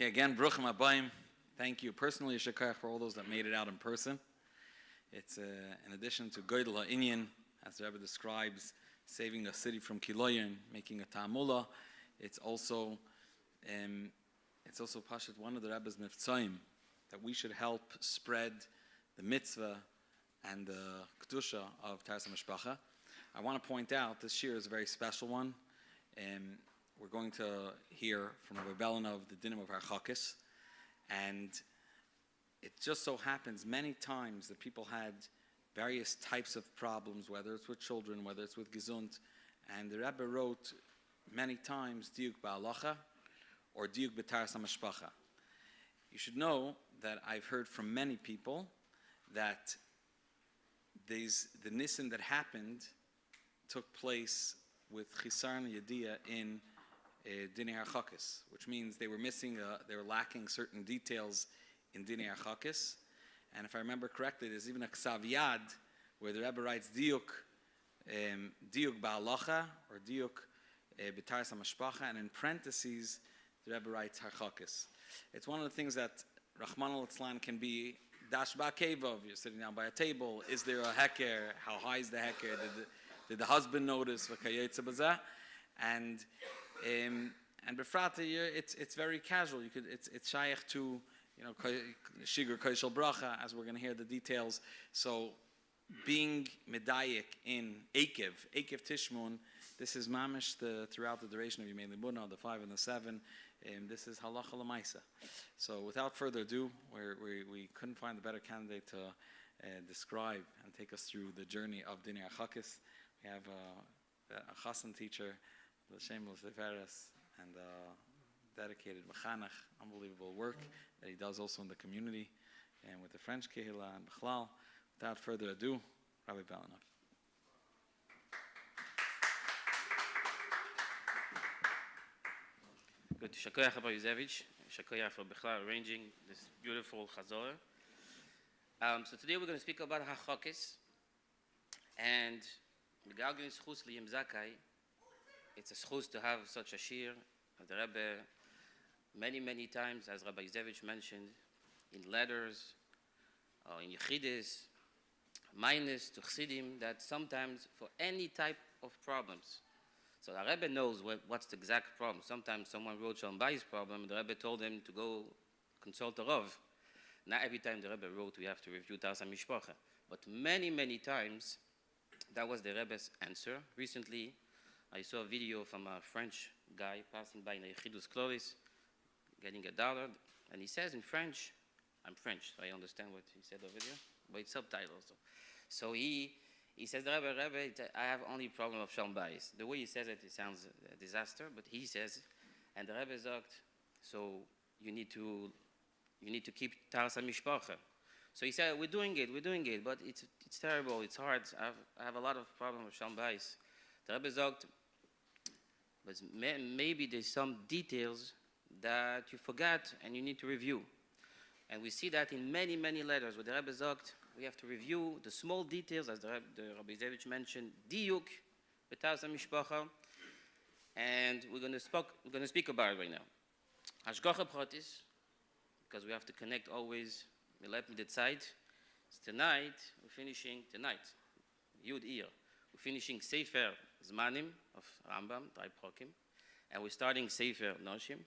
Okay, again, Bruchim Abayim. Thank you personally, Shekach, for all those that made it out in person. It's in addition to Goydel HaInyan, as the Rebbe describes, saving the city from Kiloyan, making a Ta'amula. It's also Pashat, one of the Rebbe's Miftzayim, that we should help spread the mitzvah and the Kedusha of Taharas Hamishpacha. I want to point out this year is a very special one. We're going to hear from Rabbi Belinow of the Dinim of Harchakos, and it just so happens many times that people had various types of problems, whether it's with children, whether it's with Gesund, and the Rebbe wrote many times Diuk Ba'alacha or Diuk B'Taharas Hamishpacha. You should know that I've heard from many people that the nissen that happened took place with Chisarn Yediyah in Dinei Harchakos, which means they were lacking certain details in Dinei Harchakos. And if I remember correctly, there's even a Ksav Yad where the Rebbe writes Diuk Ba'alacha or Diuk B'Taharas Hamishpacha, and in parentheses the Rebbe writes Harchakos. It's one of the things that Rahman al-Itzlan can be dash ba'kevav. You're sitting down by a table. Is there a heker? How high is the heker? Did the husband notice? And befrata, it's very casual. It's shaykh to shigur koishel bracha, as we're going to hear the details. So being medayik in Ekev Tishmun, this is mamish throughout the duration of Yemei Libuna, the 5 and the 7. This is halacha l'maisa. So without further ado, we couldn't find a better candidate to describe and take us through the journey of Dinei Harchakos. We have a chassan teacher, the shameless Tiferes, and dedicated mechanech, unbelievable work that he does also in the community and with the French kehila and Bichlal. Without further ado, Rabbi Belinow. Good. Shakoyach Rabbi Yusewitz. Shakoyach for Bichlal arranging this beautiful Cheder Ohr. So today we're going to speak about Harchakos, and it's a schus to have such a shir. The Rebbe, many times, as Rabbi Yusewitz mentioned, in letters, or in Yechidis, minus to Chassidim, that sometimes for any type of problems. So the Rebbe knows what's the exact problem. Sometimes someone wrote Shalom Bayis problem, and the Rebbe told him to go consult the Rav. Not every time the Rebbe wrote, we have to review Taharas Hamishpacha. But many times, that was the Rebbe's answer. Recently, I saw a video from a French guy passing by in the Yechidus Clovis, getting $1, and he says in French, I'm French, so I understand what he said over there, but it's subtitled also. So he says, Rebbe, I have only problem of Shalom Bayis. The way he says it sounds a disaster, but he says, and the Rebbe sagt, so you need to keep Taharas Hamishpacha. So he said, we're doing it, but it's terrible, it's hard. I have a lot of problems with Shalom Bayis. The Rebbe sagt, but maybe there's some details that you forgot and you need to review. And we see that in many letters where the Rebbe sagt, we have to review the small details, as the Rabbi Yusewitz mentioned, diuk, b'Taharas Hamishpacha, and we're going to speak about it right now. Hashgacha pratis, because we have to connect always. Let me decide. Tonight we're finishing Yud Iyar. We're finishing Sefer Zmanim of Rambam, Drei Prokim, and we're starting Sefer Noshim.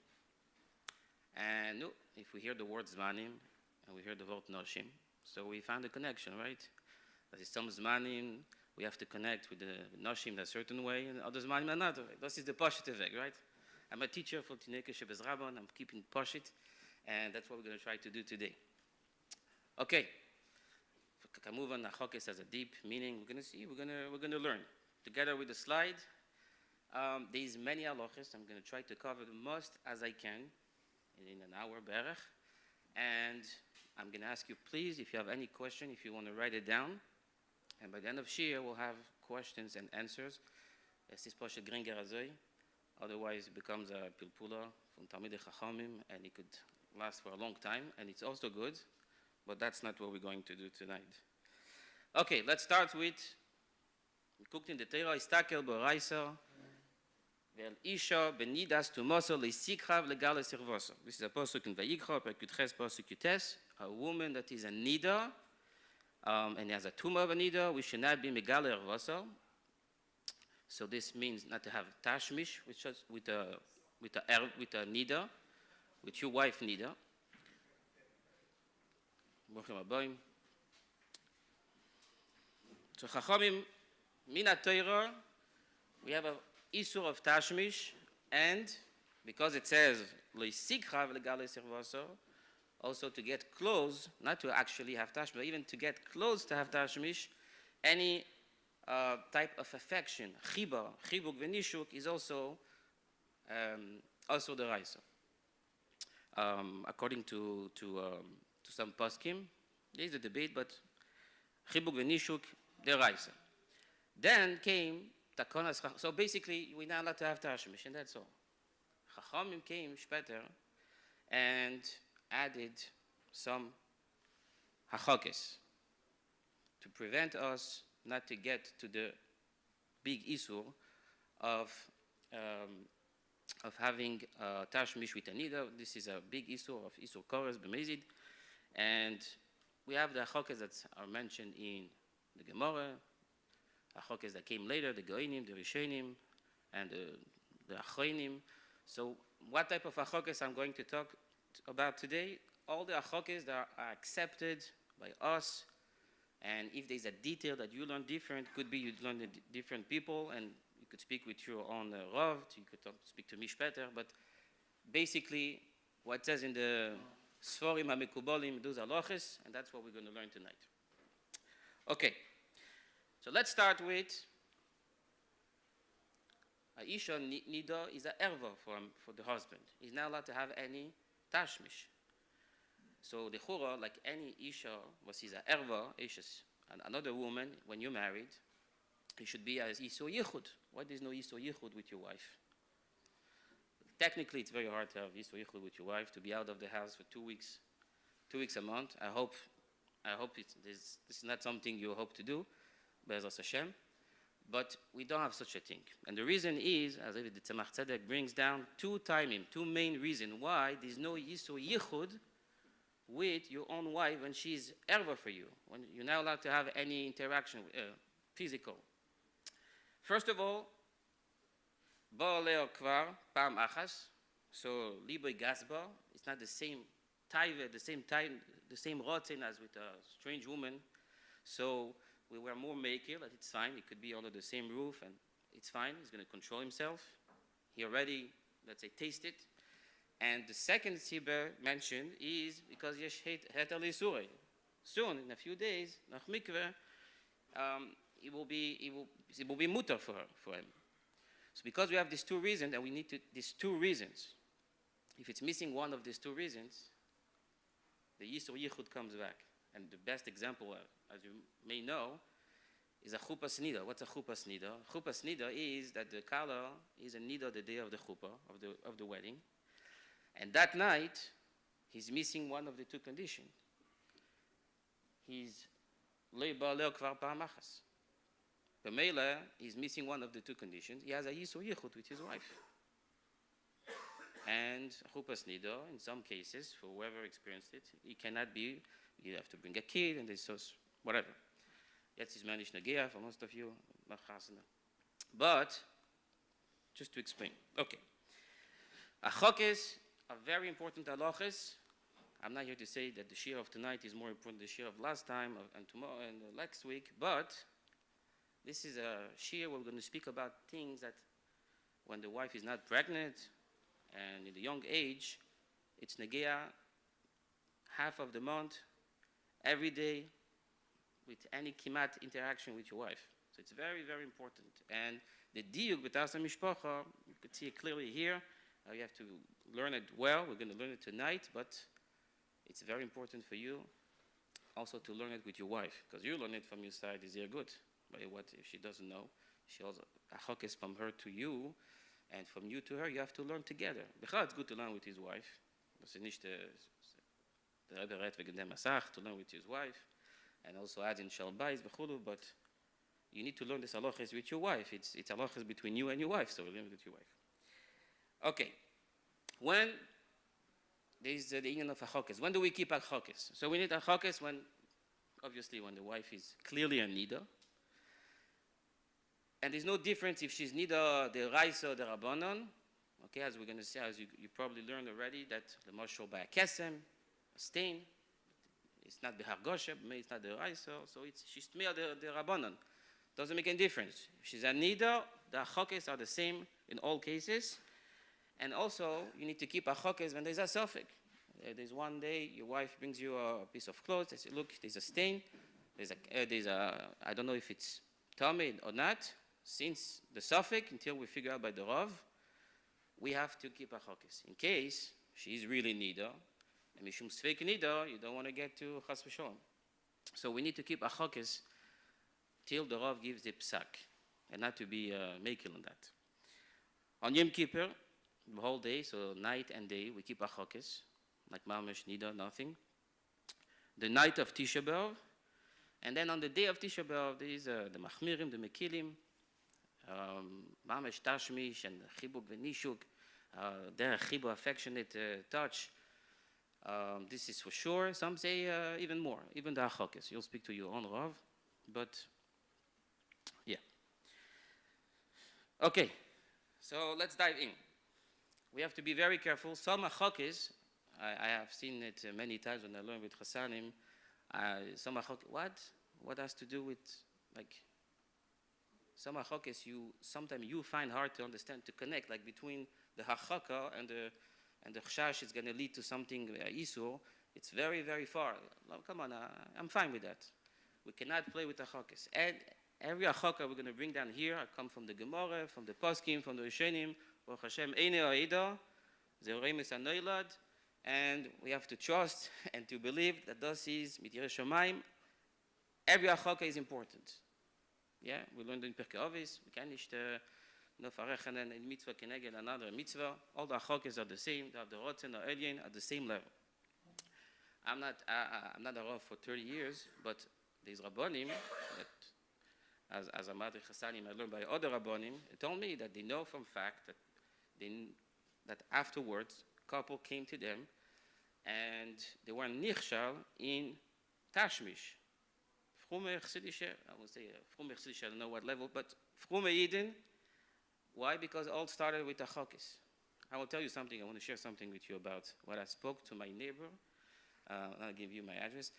And if we hear the word Zmanim and we hear the word Noshim, so we found a connection, right? That is some Zmanim, we have to connect with the Noshim in a certain way, and other Zmanim another way. This is the Pashit effect, right? I'm a teacher for Tineke Shebez Rabban, I'm keeping Pashit, and that's what we're going to try to do today. Okay. Kamuvan Harchakos has a deep meaning. We're going to see, we're going to learn. Together with the slide, there's many halachos. I'm going to try to cover the most as I can in an hour, berach. And I'm going to ask you, please, if you have any question, if you want to write it down. And by the end of Shir, we'll have questions and answers. Otherwise, it becomes a pilpula from Talmidei Chachamim, and it could last for a long time, and it's also good, but that's not what we're going to do tonight. Okay, let's start with, we cooked in the Torah, Istakel B'Oraisa, Vel isha benidas tumoso leisikrav legale servoso. This is a pasuk in Vayikra, Perkutches, pasuk Yutes. A woman that is a nida, and has a tumor of a nida, we should not be megale ervoso. So this means not to have tashmish with a nida, with your wife nida. So Chachamim, Mina Torah, we have a Isur of Tashmish, and because it says Leisikha v'legale servaso, also to get close, not to actually have Tashmish, but even to get close to have Tashmish, any type of affection, Chibuk v'nishuk, is also the Raisa. According to some poskim, there is a debate, but Chibuk v'nishuk, the Raisa. Then came Takonas. So basically, we're not allowed to have Tashmish, and that's all. Chachamim came Shpeter and added some Harchakos to prevent us not to get to the big issue of having Tashmish with Anida. This is a big issue of Isur Kores B'mezid, and we have the Harchakos that are mentioned in the Gemara, Harchakos that came later, the Goinim, the Rishonim, and the Achronim. So what type of Harchakos I'm going to talk about today? All the Harchakos that are accepted by us, and if there's a detail that you learn different, could be you learn different people, and you could speak with your own Rav, you could speak to Mishpeter, but basically what it says in the Sforim HaMekubalim, those are halachos, and that's what we're going to learn tonight. Okay, so let's start with Isha Nida is a erva for the husband. He's not allowed to have any tashmish. So the chura, like any Isha, was is a erva, and another woman, when you're married, it should be as Iso Yichud. Why there's no Iso Yichud with your wife? Technically, it's very hard to have Iso Yichud with your wife, to be out of the house for 2 weeks, 2 weeks a month. I hope this is not something you hope to do, Be'ezras Hashem, but we don't have such a thing. And the reason is, as the Tzemach Tzedek brings down two main reasons why there's no Iso Yichud with your own wife when she's erva for you, when you're not allowed to have any interaction, physical. First of all, Ba'aleo Kvar Pam Achas, so Liboy Gasba, it's not the same taive, the same rotzen as with a strange woman. So we were more maker that it's fine. It could be under the same roof, and it's fine. He's going to control himself. He already, let's say, tasted. And the second Tzibur mentioned is because Yesh Heter L'Isurei. Soon, in a few days, nach mikveh, it will be mutter for him. So because we have these two reasons, and we need these two reasons, if it's missing one of these two reasons, the Yisur Yichud comes back. And the best example, as you may know, is a chupas nida. What's a chupas nida? Chupas nida is that the kala is a nida the day of the chuppah, of the wedding. And that night, he's missing one of the two conditions. He's leiba leo kvar pa'amachas. B'meila, he's missing one of the two conditions. He has a yisur yichud with his wife. And chupas nida, in some cases, for whoever experienced it, it cannot be. You have to bring a kid, and this is whatever. Jetzt is manish nageya for most of you. But just to explain, okay. Harchakos are very important halachos. I'm not here to say that the shir of tonight is more important than the shir of last time and tomorrow and next week, but this is a shir where we're going to speak about things that when the wife is not pregnant and in the young age, it's nageya half of the month, every day, with any kimat interaction with your wife. So it's very, very important. And the diuk b'Taharas Hamishpacha, you could see it clearly here. You have to learn it well. We're going to learn it tonight, but it's very important for you also to learn it with your wife, because you learn it from your side is good. But what if she doesn't know? She also Harchakos from her to you, and from you to her. You have to learn together. It's good to learn with his wife. Das ist nicht the Rebbe redt wegen dem Masach, to learn with his wife, and also add in Habayis, but you need to learn this halachos with your wife. It's halachos between you and your wife, so learn it with your wife. Okay. When there is the union of Harchakos. When do we keep Harchakos? So we need Harchakos when, obviously, when the wife is clearly a nida. And there's no difference if she's nida the Raisa or the Rabbanon. Okay, as we're going to see, as you probably learned already, that the Machon by a kesem, a stain. It's not the Hargoshe, it's not the Raisa, so she's tmei the Rabbanon. Doesn't make any difference. If she's a nida, the Harchakos are the same in all cases. And also, you need to keep Harchakos when there's a suffix. There's one day your wife brings you a piece of clothes. They say, look, there's a stain. I don't know if it's tummy or not. Since the suffix, until we figure out by the Rav, we have to keep Harchakos. In case she's really nida, and mishum sfeik nida, you don't want to get to chas v'sholom. So we need to keep Harchakos till the Rav gives the psak, and not to be makil on that. On Yom Kippur, the whole day, so night and day, we keep Harchakos, like mamash nida, nothing. The night of Tisha B'Av, and then on the day of Tisha B'Av, there is the machmirim, the mekilim, mamash tashmish and chibuk v'nishuk, their chibuk, affectionate touch. This is for sure. Some say even more, even the Harchakos. You'll speak to your own Rav, but yeah. Okay, so let's dive in. We have to be very careful. Some Harchakos, I have seen it many times when I learn with Chassanim. Some Harchakos, what has to do with, like, some Harchakos sometimes you find hard to understand, to connect, like between the Harchaka and the Chashash is going to lead to something, Isur. It's very, very far. Come on, I'm fine with that. We cannot play with the Harchakos. And every Harchaka we're going to bring down here, I come from the Gemara, from the Poskim, from the Rishonim, Baruch Hashem, Eine Aida, Zeoremis Anoilad, and we have to trust and to believe that this is Mit Yirei Shamayim. Every Harchaka is important. Yeah, we learned in Pirkei Avos, we can not verrechen in mitzvah keneged another mitzvah. All the Harchakos are the same. They have the Rotzen or Elyon at the same level. I'm not a Rav for 30 years, but these Rabbanim, that as a Madri Chassanim, I learned by other Rabbanim, they told me that they know from fact that afterwards, couple came to them, and they were nichshal in Tashmish. Frume Chsidische, I would say Frume Chsidische, I don't know what level, but Frume Yidin. Why? Because all started with the Harchakos. I will tell you something. I want to share something with you about what I spoke to my neighbor. I'll give you my address.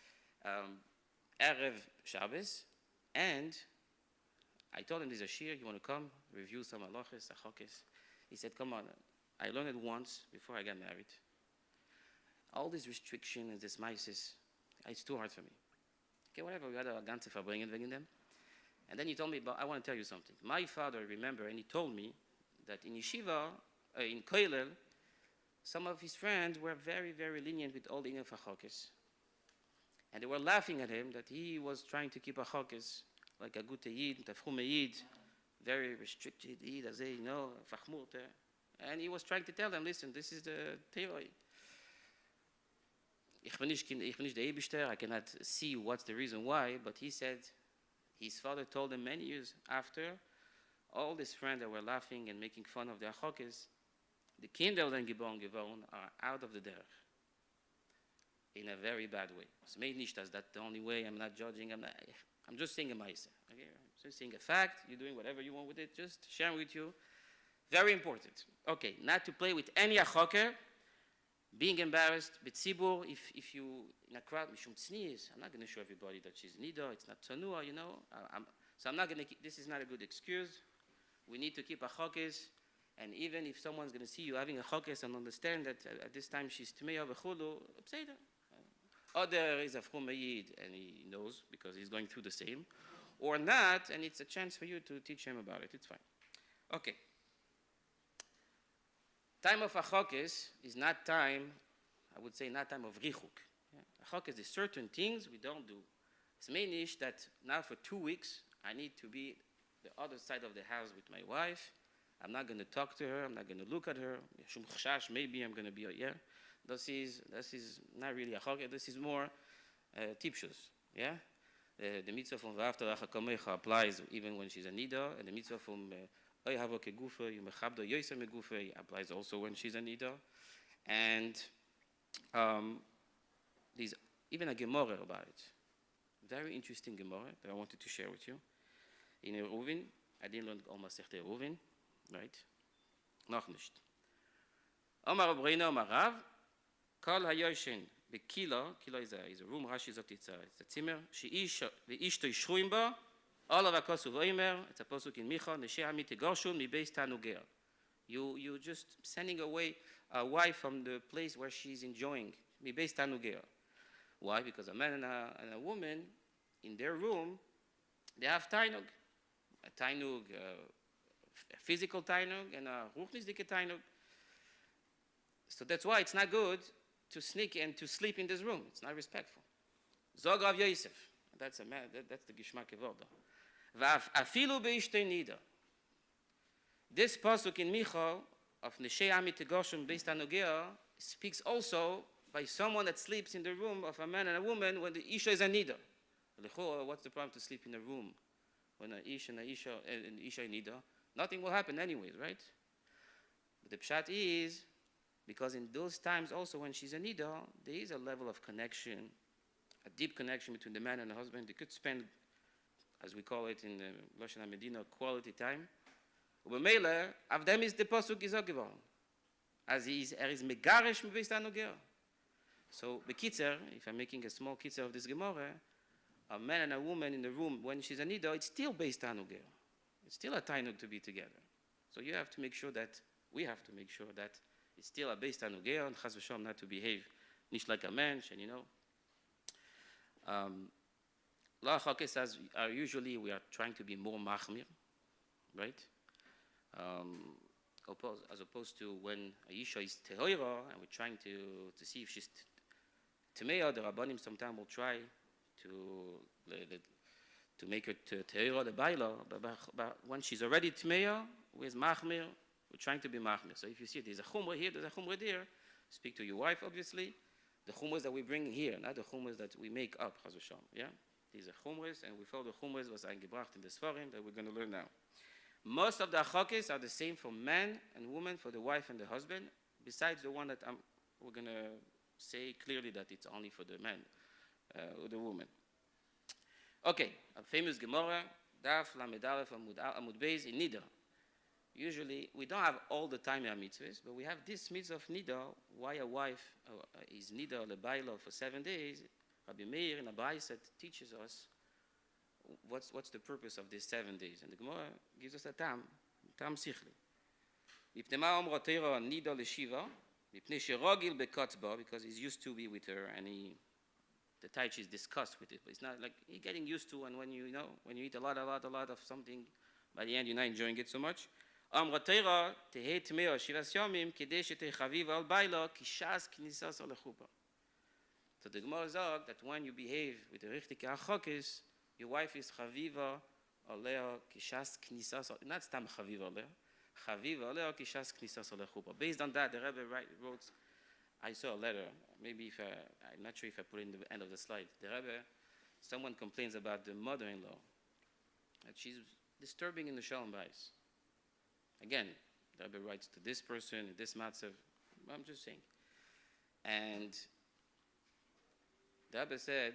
Erev Shabbos, and I told him there's a shir. You want to come review some halachos, Harchakos? He said, "Come on. I learned it once before I got married. All these restrictions and this mises, it's too hard for me. Okay, whatever. We had a ganze verbringen wegen them." And then he told me, but I want to tell you something. My father, remember, and he told me that in yeshiva, in Koilel, some of his friends were very, very lenient with all the inyan for Harchakos. And they were laughing at him that he was trying to keep a Harchakos like a gute yid, a frume yid, very restricted yid, as they know, fachmurte. And he was trying to tell them, listen, this is the theory. Ich bin nicht der Eibishter, I cannot see what's the reason why, but he said, his father told him many years after, all these friends that were laughing and making fun of their Harchakos, the Kinder then geboren geworden are out of the derech in a very bad way. It's made nicht as that's the only way. I'm not judging. I'm just saying a ma'aseh. Okay? I'm just saying a fact. You're doing whatever you want with it. Just sharing with you. Very important. Okay, not to play with any Harchaka. Being embarrassed, b'tzibur, if you in a crowd, mishum tznius, I'm not going to show everybody that she's nida, it's not tzanua, you know. So I'm not going to keep, this is not a good excuse. We need to keep a Harchakos, and even if someone's going to see you having a Harchakos and understand that at this time she's tmeya v'chulu, pseider. Other is a frume yid, and he knows because he's going through the same, or not, and it's a chance for you to teach him about it. It's fine. Okay. Time of Harchakos is not time, I would say not time of richuk. Harchakos is certain things we don't do. It's mainly that now for 2 weeks, I need to be the other side of the house with my wife. I'm not going to talk to her. I'm not going to look at her. Maybe I'm going to be yeah. This is not really a Harchakos. This is more tipshus. Yeah? The mitzvah from V'ahavta l'recha kamecha applies even when she's a nida, and the mitzvah from Oy havo kegufa, you mechabdo yoysa megufa, applies also when she's a nida. And there's even a Gemara about it. Very interesting Gemara that I wanted to share with you. In Eruvin, I didn't learn almost Cheder Eruvin, right? Noch nicht. Omar Rabbeinu Omar Rav, Kol hayoshin bekilo, kilo is a room, Rashi sagt it's a Zimmer, she'ish ve'ishto yishruim bo, olav hakosu v'omer, it's a posuk in Machon, neshe amit tegorshun mi beis tanuger. You just sending away a wife from the place where she's enjoying, mi beis tanuger. Why? Because a man and a woman in their room, they have tainug. A tainug, a physical tainug, and a ruchnisdike tainug. So that's why it's not good to sneak and to sleep in this room. It's not respectful. Zog Rav Yosef. That's the Gishmak Evorda. Afilu be'ishtei nida. This pasuk in Micha of Neshei Amit Tegoshim Beis Tanugea speaks also by someone that sleeps in the room of a man and a woman when the Isha is a nida. What's the problem to sleep in a room when an Isha and an Isha nida? Nothing will happen anyways, right? But the pshat is, because in those times also when she's a nida, there is a level of connection, a deep connection between the man and the husband. They could spend, as we call it in the Lashon HaMedina, quality time. Ubemele, of them is the pasuk is ogevon, as is megaresh mebeis tanugea. So, bekitzer, if I'm making a small kitzer of this Gemara, a man and a woman in the room when she's a nida, it's still based on tainug. It's still a tainug to be together. So you have to make sure that, we have to make sure that it's still a based on tainug, and chas v'shalom not to behave nicht like a mensch, and you know. Harchakos as usually we are trying to be more machmir, right? As opposed to when a Isha is Cheder Ohr, and we're trying to see if she's Tmeya, the Rabbanim sometimes will try to make her Cheder Ohr the Baila, but when she's already Tmeya, with Machmir, we're trying to be Machmir. So if you see there's a Chumrah here, there's a Chumrah there, speak to your wife, obviously. The Chumras that we bring here, not the Chumras that we make up, Chas v'shalom, yeah? These are Chumras, and we follow the Chumras was eingebracht in the Sfarim that we're going to learn now. Most of the Harchakos are the same for man and woman, for the wife and the husband, besides the one that we're going to say clearly that it's only for the man or the woman. Okay, a famous Gemara, Daf Lamed Aleph Amud Beis in Nida. Usually, we don't have all the time our mitzvahs, but we have this mitzvah of Nida, why a wife is Nida lebaila for 7 days. Rabbi Meir in Habayis teaches us what's the purpose of these 7 days. And the Gemara gives us a tam sichli. Mipnema omra teira Nida leshiva, mipnei sherogil bekatzba, because he's used to be with her, and the taich is discussed with it. But it's not like he's getting used to, and when you eat a lot of something, by the end you're not enjoying it so much. Amra teira tehei tmeo shivas yomim kedei shetei chaviva al baila kishas knisas al lechupa. So the Gemara says that when you behave with the richtige Harchakos, your wife is chaviva alea kishas knisas, not stam chaviva alea, chaviva alea kishas knisas al lechupa. Based on that, the Rebbe wrote, I saw a letter, maybe I'm not sure if I put it in the end of the slide. The Rebbe, someone complains about the mother-in-law, that she's disturbing in the Shalom Bayis. Again, the Rebbe writes to this person, this matzav, I'm just saying. And the Rebbe said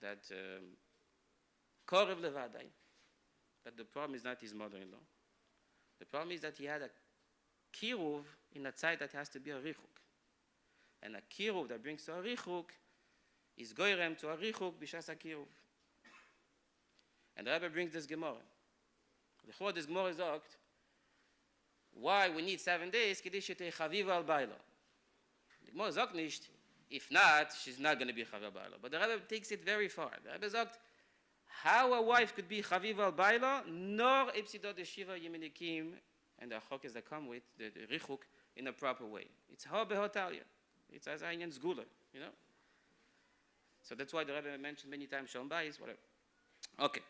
that Korev levadai, that the problem is not his mother-in-law. The problem is that he had a kiruv in a tzeit that has to be a richuk. And a kiruv that brings to a richuk is goyrem to a richuk b'shas a kiruv. And the Rebbe brings this Gemara. This Gemara is asked, why we need 7 days, kedei shetei chaviva al baila. The Gemara is asked nicht, if not, she's not going to be chaviva al baila. But the Rebbe takes it very far. The Rebbe is asked, how a wife could be chaviva al baila, nor ipsidot deshiva yeminikim, and the Harchakos that come with the richuk in a proper way. It's ha behotalia. It's as ein zgula, you know. So that's why the Rebbe mentioned many times Shalom Bayis, whatever. Okay.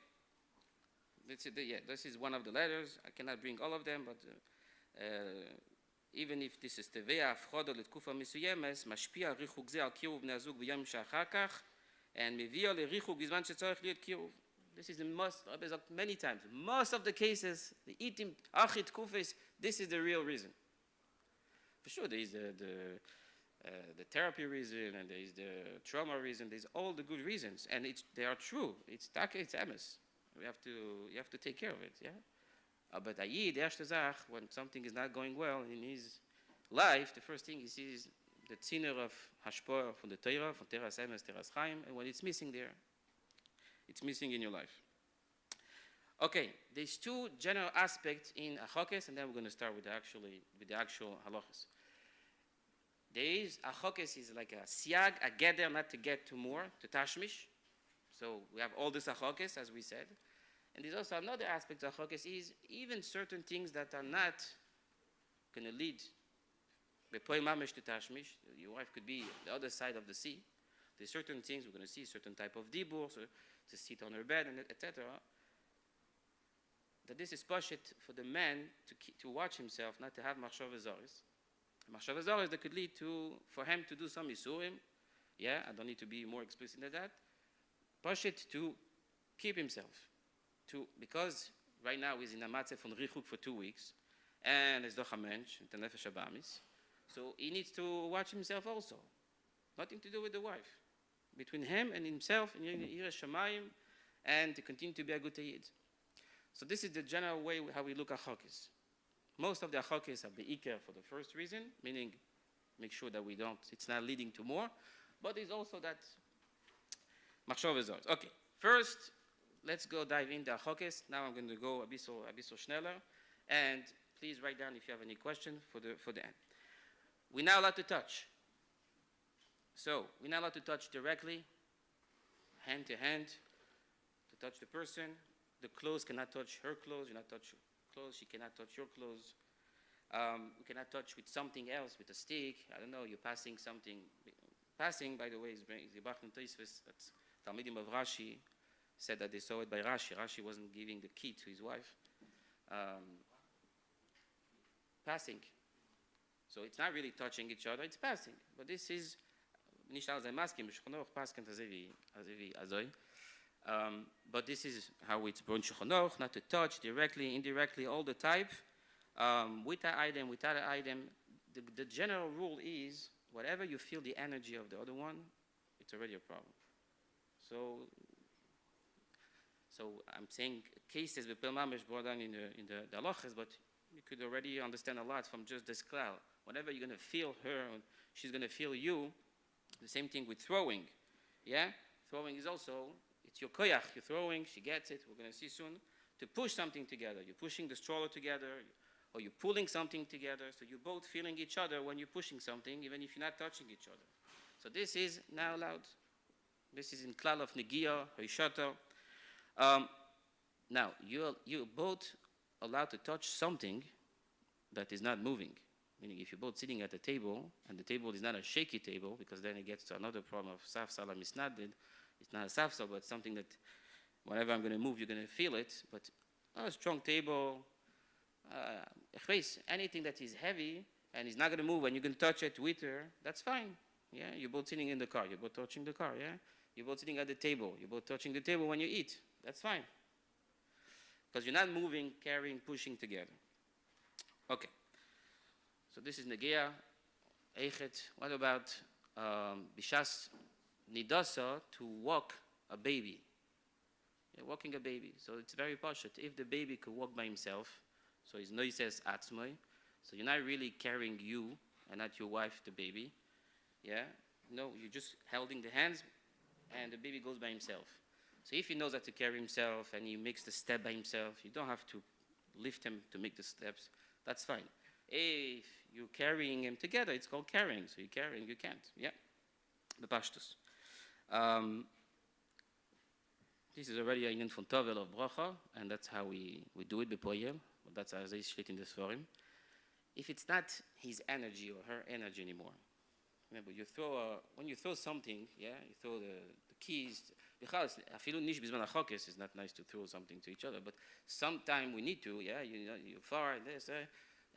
This is one of the letters. I cannot bring all of them, but even if this is tevea afchodo letkufa misuyemes, mashpia richuk ze al kiruv bnei azug b'yom she'achar kach, and mevia lerichuk bizman shetzorech liot kiruv. This is the most, Rabbi sagt many times, most of the cases, the eating, achit kufes, this is the real reason. For sure, there is the therapy reason, and there is the trauma reason. There's all the good reasons, and they are true. It's taka, it's emes. You have to take care of it, yeah. But ayid, erste Sach, when something is not going well in his life, the first thing he sees the zinner of hashpor from the Torah, from teras emes, teras chaim, and when it's missing there, it's missing in your life. Okay, there's two general aspects in Harchakos, and then we're going to start with the actual halachas. There is Harchakos is like a siag, a gather, not to get to more, to tashmish. So we have all this Harchakos, as we said. And there's also another aspect of Harchakos is even certain things that are not going to lead bepoy mamish to tashmish. Your wife could be the other side of the sea. There's certain things we're going to see, certain type of dibur, so to sit on her bed, and etc. That this is pashit for the man to watch himself, not to have machshavas zaros. Machshavas zaros that could lead for him to do some isurim. Yeah, I don't need to be more explicit than that. Pashit to keep himself. Because right now he's in a matzeh von richuk for 2 weeks, and it's doch a mensch, and the nefesh abamis. So he needs to watch himself also. Nothing to do with the wife. Between him and himself, and Iyar Shamayim, and to continue to be a good Yid. So this is the general way how we look at Harchakos. Most of the Harchakos have the Iyar for the first reason, meaning make sure that it's not leading to more. But there's also that machshavas zaros. Okay, first, let's go dive into Harchakos. Now I'm going to go a bit schneller. And please write down if you have any question for the end. We're not allowed to touch. So, we're not allowed to touch directly, hand to hand, to touch the person. The clothes cannot touch her clothes. You not touch your clothes. She cannot touch your clothes. We cannot touch with something else, with a stick. I don't know, you're passing something. Passing, by the way, is the Bachman Teisves, that's Talmidim of Rashi, said that they saw it by Rashi. Rashi wasn't giving the key to his wife. Passing. So it's not really touching each other, it's passing. But this is, but this is how it's brought Shulchan Aruch, not to touch directly, indirectly, all the type. With that item, without an item, the general rule is, whatever you feel the energy of the other one, it's already a problem. So I'm saying cases with Pilmam is brought down in the halachas, but you could already understand a lot from just this cloud. Whenever you're going to feel her, she's going to feel you. The same thing with throwing. Yeah? Throwing is also, it's your koyach. You're throwing, she gets it, we're going to see soon. To push something together. You're pushing the stroller together, or you're pulling something together. So you're both feeling each other when you're pushing something, even if you're not touching each other. So this is now allowed. This is in klal of negia, hoishata. Now, you're both allowed to touch something that is not moving. Meaning, if you're both sitting at the table, and the table is not a shaky table, because then it gets to another problem of saf salam misnadid. It's not a safsal, but something that whenever I'm going to move, you're going to feel it. But a strong table, anything that is heavy and is not going to move, and you can touch it with her, that's fine. Yeah, you're both sitting in the car, you're both touching the car. Yeah, you're both sitting at the table, you're both touching the table when you eat. That's fine, because you're not moving, carrying, pushing together. Okay. So this is Negia, Eichet. What about Bishas Nidasa to walk a baby? Yeah, walking a baby. So it's very pashut. If the baby could walk by himself, so his noises atzmoi, so you're not really carrying you and not your wife, the baby. Yeah? No, you're just holding the hands and the baby goes by himself. So if he knows how to carry himself and he makes the step by himself, you don't have to lift him to make the steps. That's fine. If you're carrying him together, it's called carrying. So you're carrying, you can't. Yeah? The pashtus. This is already a von Tovel of Bracha, and that's how we do it bepoyel. But that's as I state in this forum. If it's not his energy or her energy anymore, remember, when you throw something, yeah, you throw the keys. It's not nice to throw something to each other, but sometime we need to, yeah, you're far, this,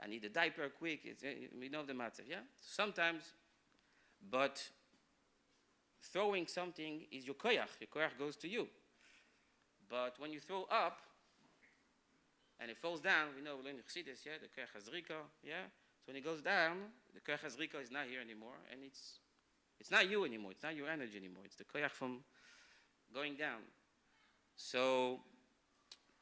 I need a diaper quick, we know the matter, yeah? Sometimes, but throwing something is your koyach goes to you. But when you throw up, and it falls down, we know, we learn in Chassidus, yeah, the Koyach Hazrika, yeah? So when it goes down, the Koyach Hazrika is not here anymore, and it's not you anymore, it's not your energy anymore, it's the Koyach from going down. So,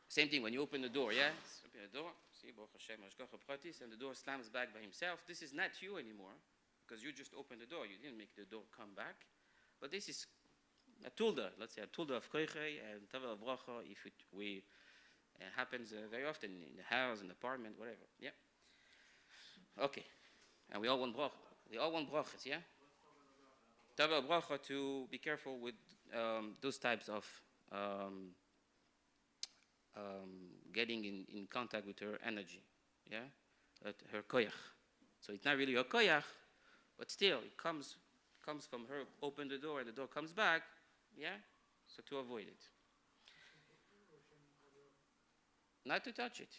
same thing when you open the door, yeah? Open the door, see, Baruch Hashem, Hashgacha Pratis, and the door slams back by himself. This is not you anymore, because you just opened the door, you didn't make the door come back. But this is a tulda, let's say a tulda of Koyche and Tavel of Bracha, if it happens very often in the house, in the apartment, whatever, yeah? Okay, and we all want bracha. We all want brachas, yeah? Tavel of Bracha, to be careful with those types of getting in contact with her energy, yeah? Her koyach. So it's not really her koyach, but still it comes from her, open the door and the door comes back, yeah? So to avoid it. Not to touch it.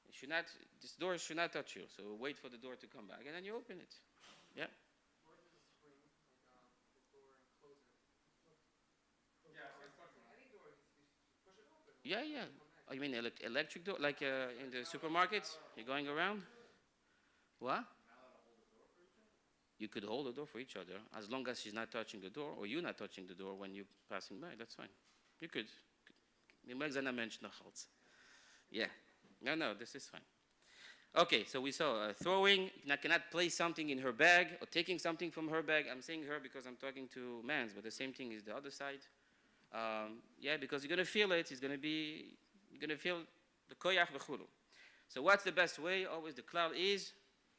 It should not, this door should not touch you, so wait for the door to come back and then you open it, yeah? Yeah, yeah. Oh, you mean electric door, like in the supermarkets? You're going around? What? You could hold the door for each other, as long as she's not touching the door, or you're not touching the door when you're passing by. That's fine. You could. Yeah. No, this is fine. Okay, so we saw throwing. Cannot place something in her bag, or taking something from her bag. I'm saying her because I'm talking to mans, but the same thing is the other side. Yeah, because you're going to feel it. You're going to feel the koyach v'chulu. So what's the best way? Always the klal is,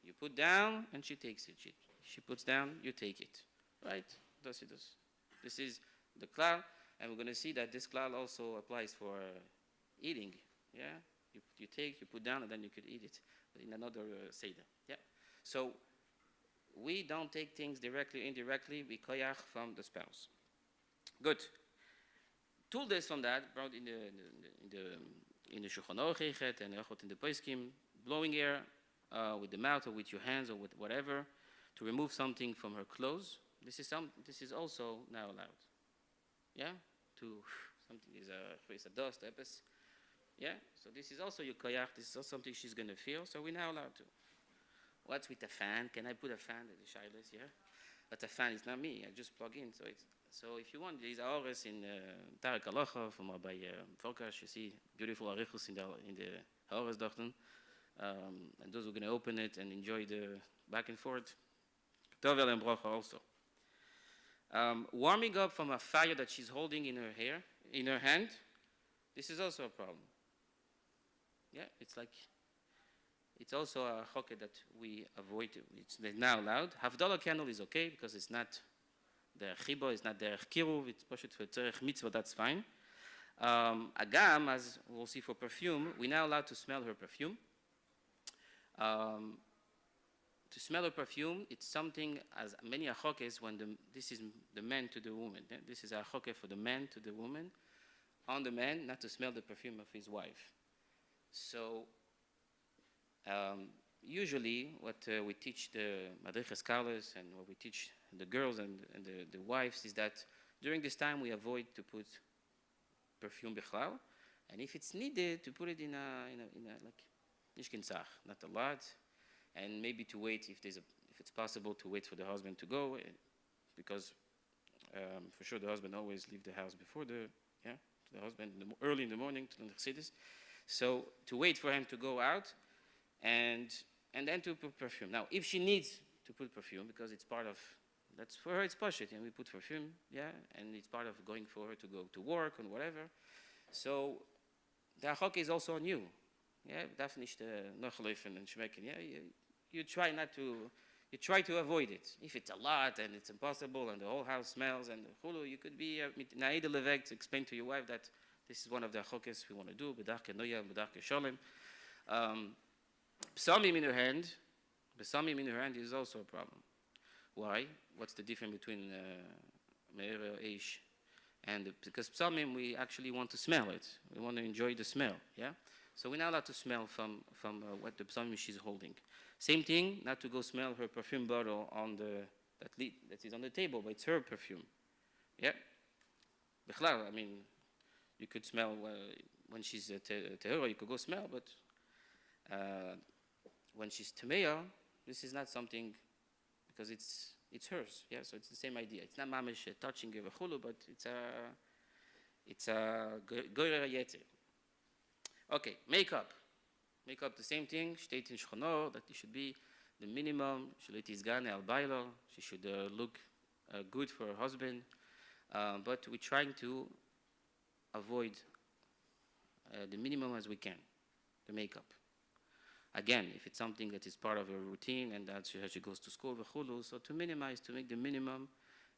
you put down and she takes it. She puts down, you take it. Right? This is the klal, and we're going to see that this klal also applies for eating. Yeah? You take, you put down, and then you could eat it in another seder. Yeah? So we don't take things directly, indirectly, we koyach from the spouse. Good. Two days from that, brought in the Shulchan Aruch and in the Poskim, blowing air with the mouth or with your hands or with whatever to remove something from her clothes. This is also now allowed. Yeah, something is a dust, epis. Yeah, so this is also your koyach. This is also something she's gonna feel. So we're now allowed to. What's with the fan? Can I put a fan at the shaylas? Yeah, but the fan is not me. I just plug in. So if you want, these Aores in Tarek Halacha from Rabbi Fokash, you see beautiful arichos in the Aores dachten. And those who are going to open it and enjoy the back and forth. Tovel and Bracha also. Warming up from a fire that she's holding in her hand, this is also a problem. Yeah, it's also a choket that we avoid. It's now allowed. Havdalah candle is okay because it's not the chibo, it's not the kiruv, it's pushed for tzerech mitzvah, that's fine. Agam, as we'll see for perfume, we're now allowed to smell her perfume. To smell her perfume, it's something as many achokes when this is the man to the woman. Yeah? This is a achoke for the man to the woman, on the man not to smell the perfume of his wife. So usually what we teach the madriches scholars and what we teach the girls and the wives is that during this time we avoid to put perfume bichlal, and if it's needed to put it in a like nishkin sach, not a lot, and maybe to wait if it's possible to wait for the husband to go, because for sure the husband always leave the house before the husband early in the morning to the chassidus. So to wait for him to go out, and then to put perfume. Now, if she needs to put perfume because it's part of, that's for her, it's pashut, and we put perfume, yeah, and it's part of going for her to go to work and whatever. So the achok is also on you, yeah. Darf nicht nachlaufen and schmecken, yeah. You try to avoid it. If it's a lot and it's impossible and the whole house smells and chulu, you could be naid levek to explain to your wife that this is one of the achokes we want to do. B'darkei noya, b'darkei shalom. Psalmim in her hand is also a problem. Why? What's the difference between Me'er Eish and because psalmim we actually want to smell it. We want to enjoy the smell. Yeah. So we're not allowed to smell from what the psalmim she's holding. Same thing, not to go smell her perfume bottle on that is on the table, but it's her perfume. Yeah. B'chlal, I mean, You could smell when she's Cheder Ohr, you could go smell, but when she's Tameya, this is not something, because it's hers, yeah, so it's the same idea. It's not mamish touching her v'chulu, but it's a goyra yetzer. Okay, makeup. Makeup, the same thing. Steht in Shulchan Aruch that it should be the minimum. She should look good for her husband. But we're trying to avoid the minimum as we can, the makeup. Again, if it's something that is part of her routine and that she goes to school, so to minimize, to make the minimum,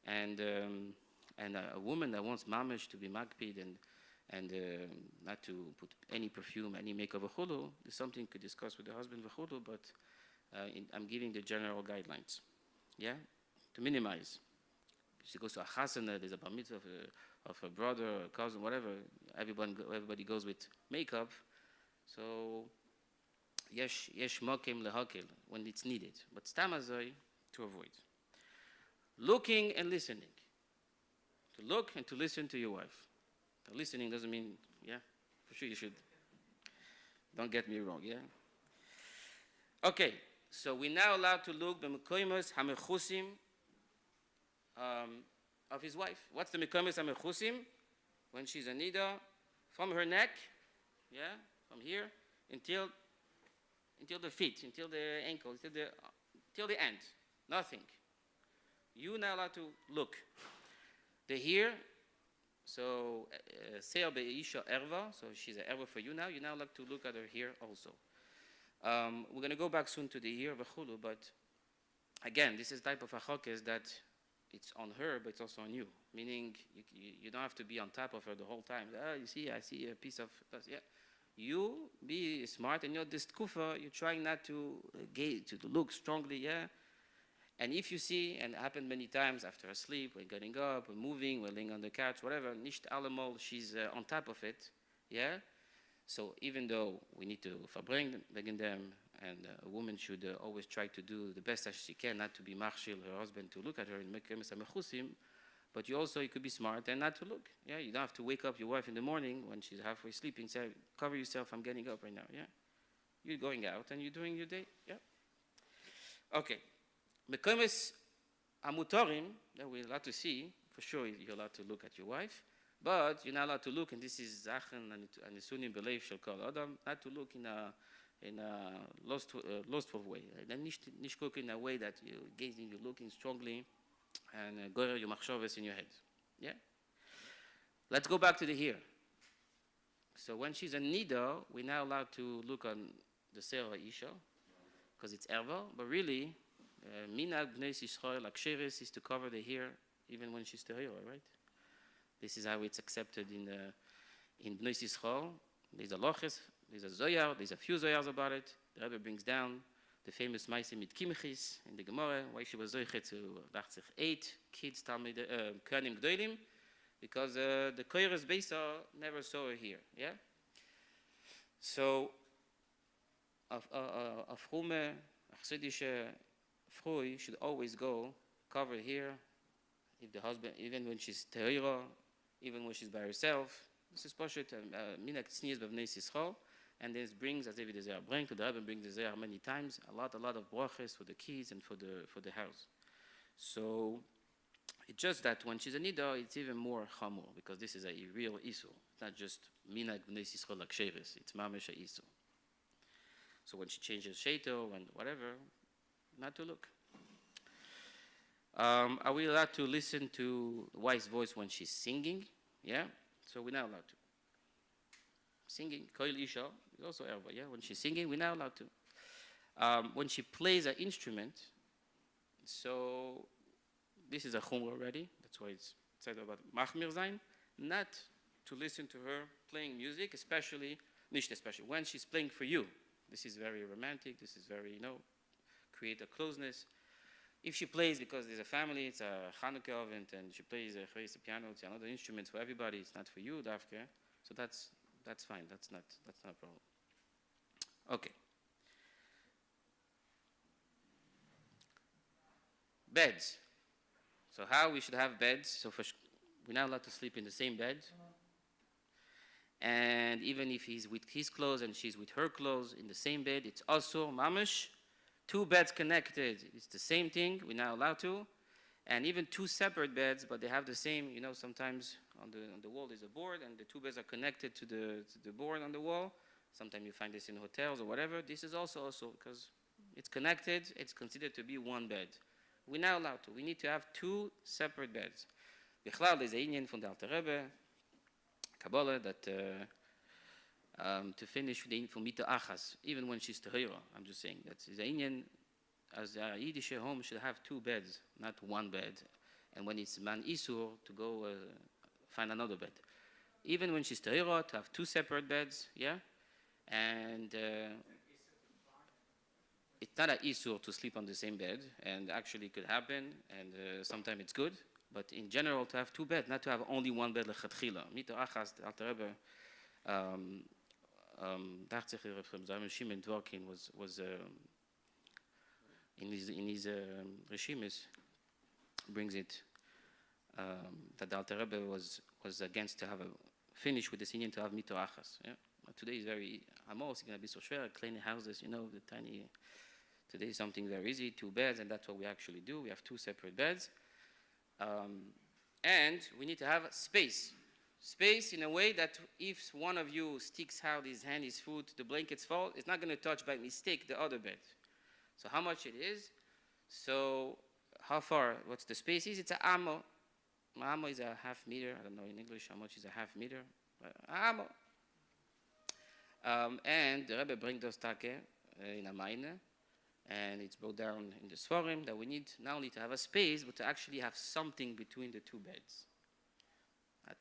and a woman that wants mamish to be makpid and not to put any perfume, any makeup, is something you could discuss with the husband, but I'm giving the general guidelines, yeah, to minimize. If she goes to a chasana, there's a bar mitzvah of a brother, a cousin, whatever, everybody goes with makeup, so yesh mokem lehakel when it's needed, but stamazoi to avoid. Looking and listening. To look and to listen to your wife. The listening doesn't mean, yeah, for sure you should. Don't get me wrong, yeah? Okay, so we're now allowed to look b'mekoimos hamechusim of his wife. What's the mekoimos hamechusim? When she's a nida, from her neck, yeah, from here, until the feet, until the ankle, till the end. Nothing. You're not allowed to look. The here, so Seir be'isha erva, so she's an erva for you now. You're now allowed to look at her here also. We're going to go back soon to the here, v'chulu, but again, this is type of Harchakos that it's on her, but it's also on you. Meaning, you don't have to be on top of her the whole time. You see, I see a piece of, yeah. You be smart, and you're this kufa, you're trying not to look strongly, yeah? And if you see, and it happened many times after her sleep, we're getting up, we're moving, we're laying on the couch, whatever, nicht allemal, she's on top of it, yeah? So even though we need to verbringen them, and a woman should always try to do the best as she can, not to be machshil her husband to look at her in mekemes hamechusim, but you could be smart and not to look. Yeah, you don't have to wake up your wife in the morning when she's halfway sleeping, say, cover yourself, I'm getting up right now, yeah? You're going out and you're doing your day, yeah? Okay. Mekomes amutorim, that we're allowed to see, for sure you're allowed to look at your wife, but you're not allowed to look, and this is Zachen and Sunim Belev shall call Adam, not to look in a lustful way. And nicht look in a way that you're gazing, you're looking strongly, and goyer your machshavos in your head. Yeah? Let's go back to the here. So when she's a nida, we're now allowed to look on the Seir Isha, because it's erva, but really, minag bnei Yisrael aksheres is to cover the hair even when she's Cheder Ohr, right? This is how it's accepted in bnei Yisrael. There's a loches, there's a zoyar, there's a few zoyars about it. The Rebbe brings down the famous Maaseh mit Kimchis in the Gemara, why she was zoichet to 8 kids, Kohanim Gdolim, because the Koyres Beisa never saw her here, yeah? So, a frume, chassidische frui should always go cover here, if the husband, even when she's Cheder Ohr, even when she's by herself. This is Poshet, Minak Tznius B'Bnei Yisrael, and this brings, as David Zayar brings, to the Rebbe brings the Zayar many times, a lot of brachas for the kids and for the house. So, it's just that when she's a nida, it's even more chamor, because this is a real isu. It's not just Minak B'Nei Yisrael like sheres, it's mamish a isu. So when she changes shato and whatever, not to look. Are we allowed to listen to the wife's voice when she's singing? Yeah? So we're not allowed to. Singing, Koil Isha, is also erva, yeah? When she's singing, we're not allowed to. When she plays an instrument, so this is a chumrah already, that's why it's said about machmir zayin, not to listen to her playing music, especially, when she's playing for you. This is very romantic, this is very, create a closeness. If she plays because there's a family, it's a Hanukkah event, and she plays a piano, it's another instrument for everybody, it's not for you, Dafke. So that's fine, that's not a problem. Okay. Beds. So how we should have beds? So we're not allowed to sleep in the same bed. And even if he's with his clothes and she's with her clothes in the same bed, it's also mamash. Two beds connected, it's the same thing, we're not allowed to. And even two separate beds, but they have the same, sometimes on the wall there's a board and the two beds are connected to the board on the wall. Sometimes you find this in hotels or whatever. This is also because it's connected, it's considered to be one bed. We're not allowed to. We need to have two separate beds. Bichlal, there's a inyan from the Alter Rebbe, Kabbalah, that to finish with the info mita achas, even when she's tehira. I'm just saying that the inyan, as a Yiddish home should have two beds, not one bed. And when it's man isur, to go find another bed. Even when she's tehira, to have two separate beds, yeah? And it's not an isur to sleep on the same bed, and actually it could happen, and sometimes it's good. But in general, to have two beds, not to have only one bed lechatchila. Mita achas, the Alter Rebbe, Shimon Dworkin was in his Rishimis brings it that the Alter Rebbe was against to have a finish with the Sinyan to have mito achas. Yeah? But today is very amos. Going to be so schwer. Clean houses, the tiny. Today is something very easy. Two beds, and that's what we actually do. We have two separate beds, and we need to have space. Space in a way that if one of you sticks out his hand, his foot, the blankets fall, it's not going to touch by mistake the other bed. So how much it is? So how far? What's the space is? It's an amo. Amo is a half meter. I don't know in English how much is a half meter. But amo. And the Rebbe brings us take in a mine, and it's brought down in the Sforim that we need not only to have a space, but to actually have something between the two beds.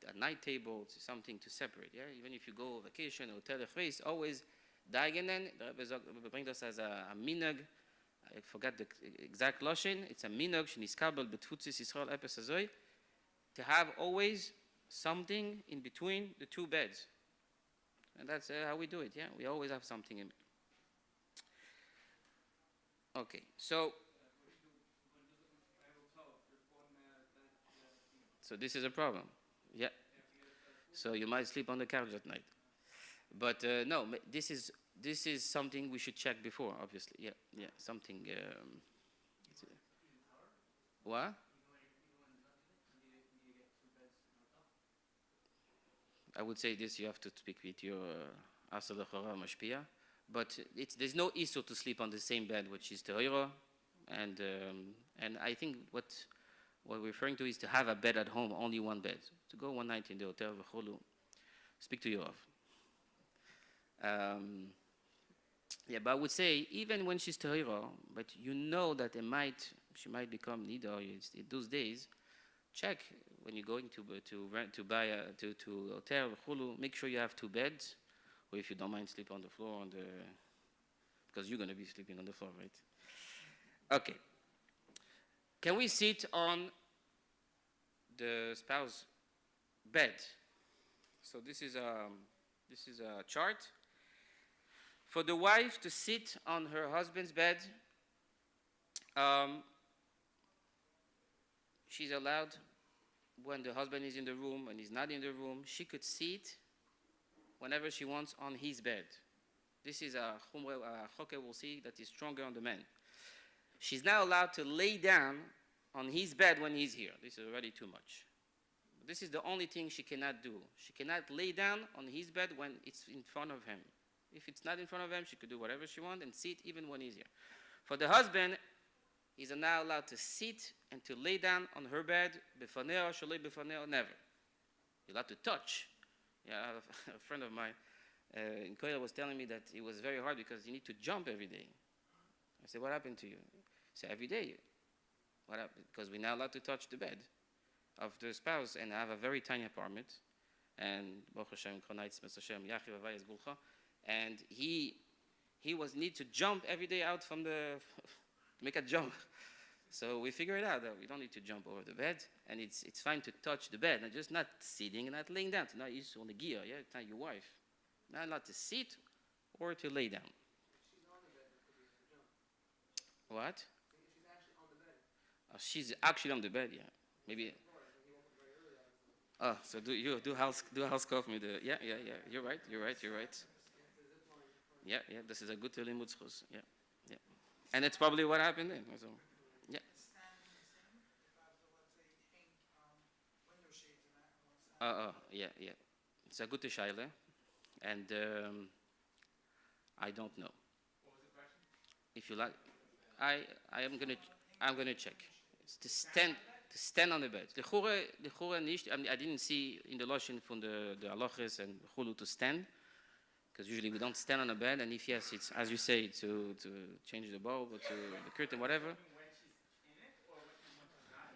At night table, something to separate. Yeah, even if you go on vacation or hotel, always diagonal. The Rebbe brings us as a minhag. I forgot the exact lashon. It's a minhag sheniskabel betfutzis Yisrael epes hazoy, to have always something in between the two beds, and that's how we do it. Yeah, we always have something in. Okay, so this is a problem. Yeah. So you might sleep on the couch at night. But no, this is something we should check before, obviously. Yeah, something. What? I would say this, you have to speak with your Cheder Ohr Menachem. But there's no issue to sleep on the same bed, which is Cheder Ohr. And I think what we're referring to is to have a bed at home, only one bed. To go one night in the hotel, speak to Yoav. Yeah, but I would say, even when she's Cheder Ohr, but you know that she might become nidar in those days, check when you're going to buy to hotel, make sure you have two beds, or if you don't mind, sleep on the floor, because you're going to be sleeping on the floor, right? Okay. Can we sit on the spouse bed? So this is a chart. For the wife to sit on her husband's bed, she's allowed when the husband is in the room and he's not in the room. She could sit whenever she wants on his bed. This is a Harchakos will see that is stronger on the man. She's now allowed to lay down on his bed when he's here. This is already too much. This is the only thing she cannot do. She cannot lay down on his bed when it's in front of him. If it's not in front of him, she could do whatever she wants and sit even when he's here. For the husband, he's now allowed to sit and to lay down on her bed. Befaneo, shalei befaneo, never. You're allowed to touch. Yeah, I have a friend of mine in Korea was telling me that it was very hard because you need to jump every day. I said, what happened to you? He said, every day. What happened? Because we're not allowed to touch the bed of the spouse, and I have a very tiny apartment. And Baruch Hashem, and he need to jump every day out from to make a jump. So we figured out that we don't need to jump over the bed, and it's fine to touch the bed, and just not sitting and not laying down. So now you're on the gear, yeah, it's not your wife. Not allowed to sit or to lay down. What? She's actually on the bed, yeah. Maybe. Oh, so do house call me the yeah. You're right. Yeah. This is a good limud schus. Yeah. And it's probably what happened then. So, yeah. Yeah. It's a good shaila, and I don't know. If you like, I'm gonna check. It's to stand on the bed. The chure nicht. I didn't see in the lotion from the halachas and chulu to stand, because usually we don't stand on the bed. And if yes, it's as you say to change the bulb or to the curtain, whatever.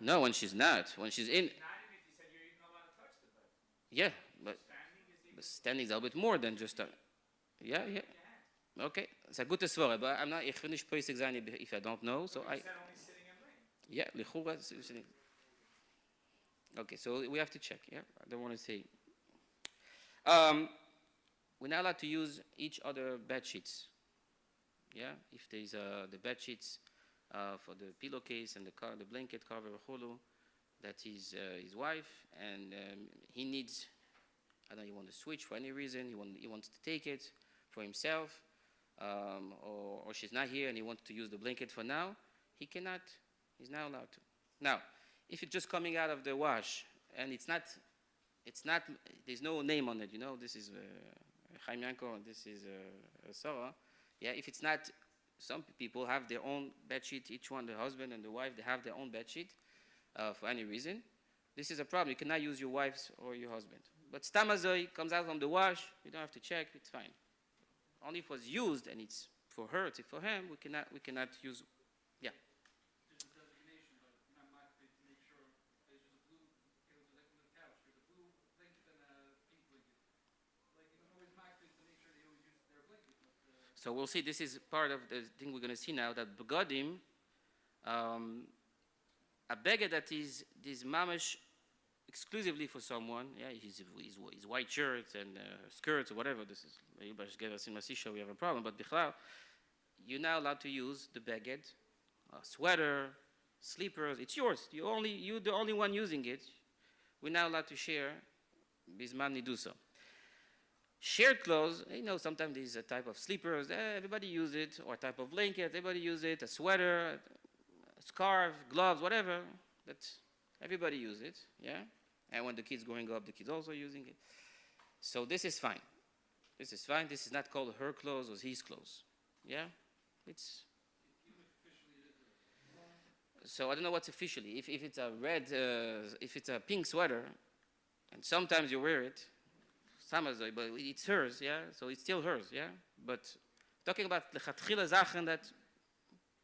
No, when she's not. When she's in. Yeah, but standing is a little bit more than just a. Yeah. Okay, it's a good svara, but I'm not. Ich will nicht poisig sein if I don't know. So I. Yeah, lichura sitting. Okay, so we have to check. Yeah, I don't want to say. We're not allowed to use each other bed sheets. Yeah, if there's the bed sheets for the pillowcase and the blanket cover chulu, that is his wife, and he needs. I don't know. He wants to switch for any reason. He wants to take it for himself, or she's not here and he wants to use the blanket for now. He cannot. He's not allowed to. Now, if it's just coming out of the wash and it's not. There's no name on it. You know, this is Chaim Yanko and this is Sarah. Yeah, if it's not. Some people have their own bed sheet. Each one, the husband and the wife, they have their own bed sheet for any reason. This is a problem. You cannot use your wife's or your husband. But stamazoi comes out from the wash. You don't have to check. It's fine. Only if it was used and it's for her, it's for him. We cannot use. Yeah. There's a designation, but not makbid to make sure there's a blue, like on the couch, there's a blue blanket and a pink blanket. Like you don't always makbid to make sure they always use their blanket. So we'll see. This is part of the thing we're going to see now. That begadim, a beggar that is this mamash exclusively for someone. Yeah, his white shirts and skirts or whatever. This is gave us in Masisha. We have a problem, but bichlal, you're now allowed to use the beged, a sweater, sleepers. It's yours. You're the only one using it. We're now allowed to share. Bisman nidusa. Shared clothes, sometimes there's a type of sleepers, everybody use it, or a type of blanket, everybody use it, a sweater, a scarf, gloves, whatever, but everybody use it, yeah? And when the kids growing up, the kids also using it. So this is fine. This is fine. This is not called her clothes or his clothes, yeah? So I don't know what's officially. If it's a red, if it's a pink sweater, and sometimes you wear it, but it's hers, yeah? So it's still hers, yeah? But talking about the chatchila zachen that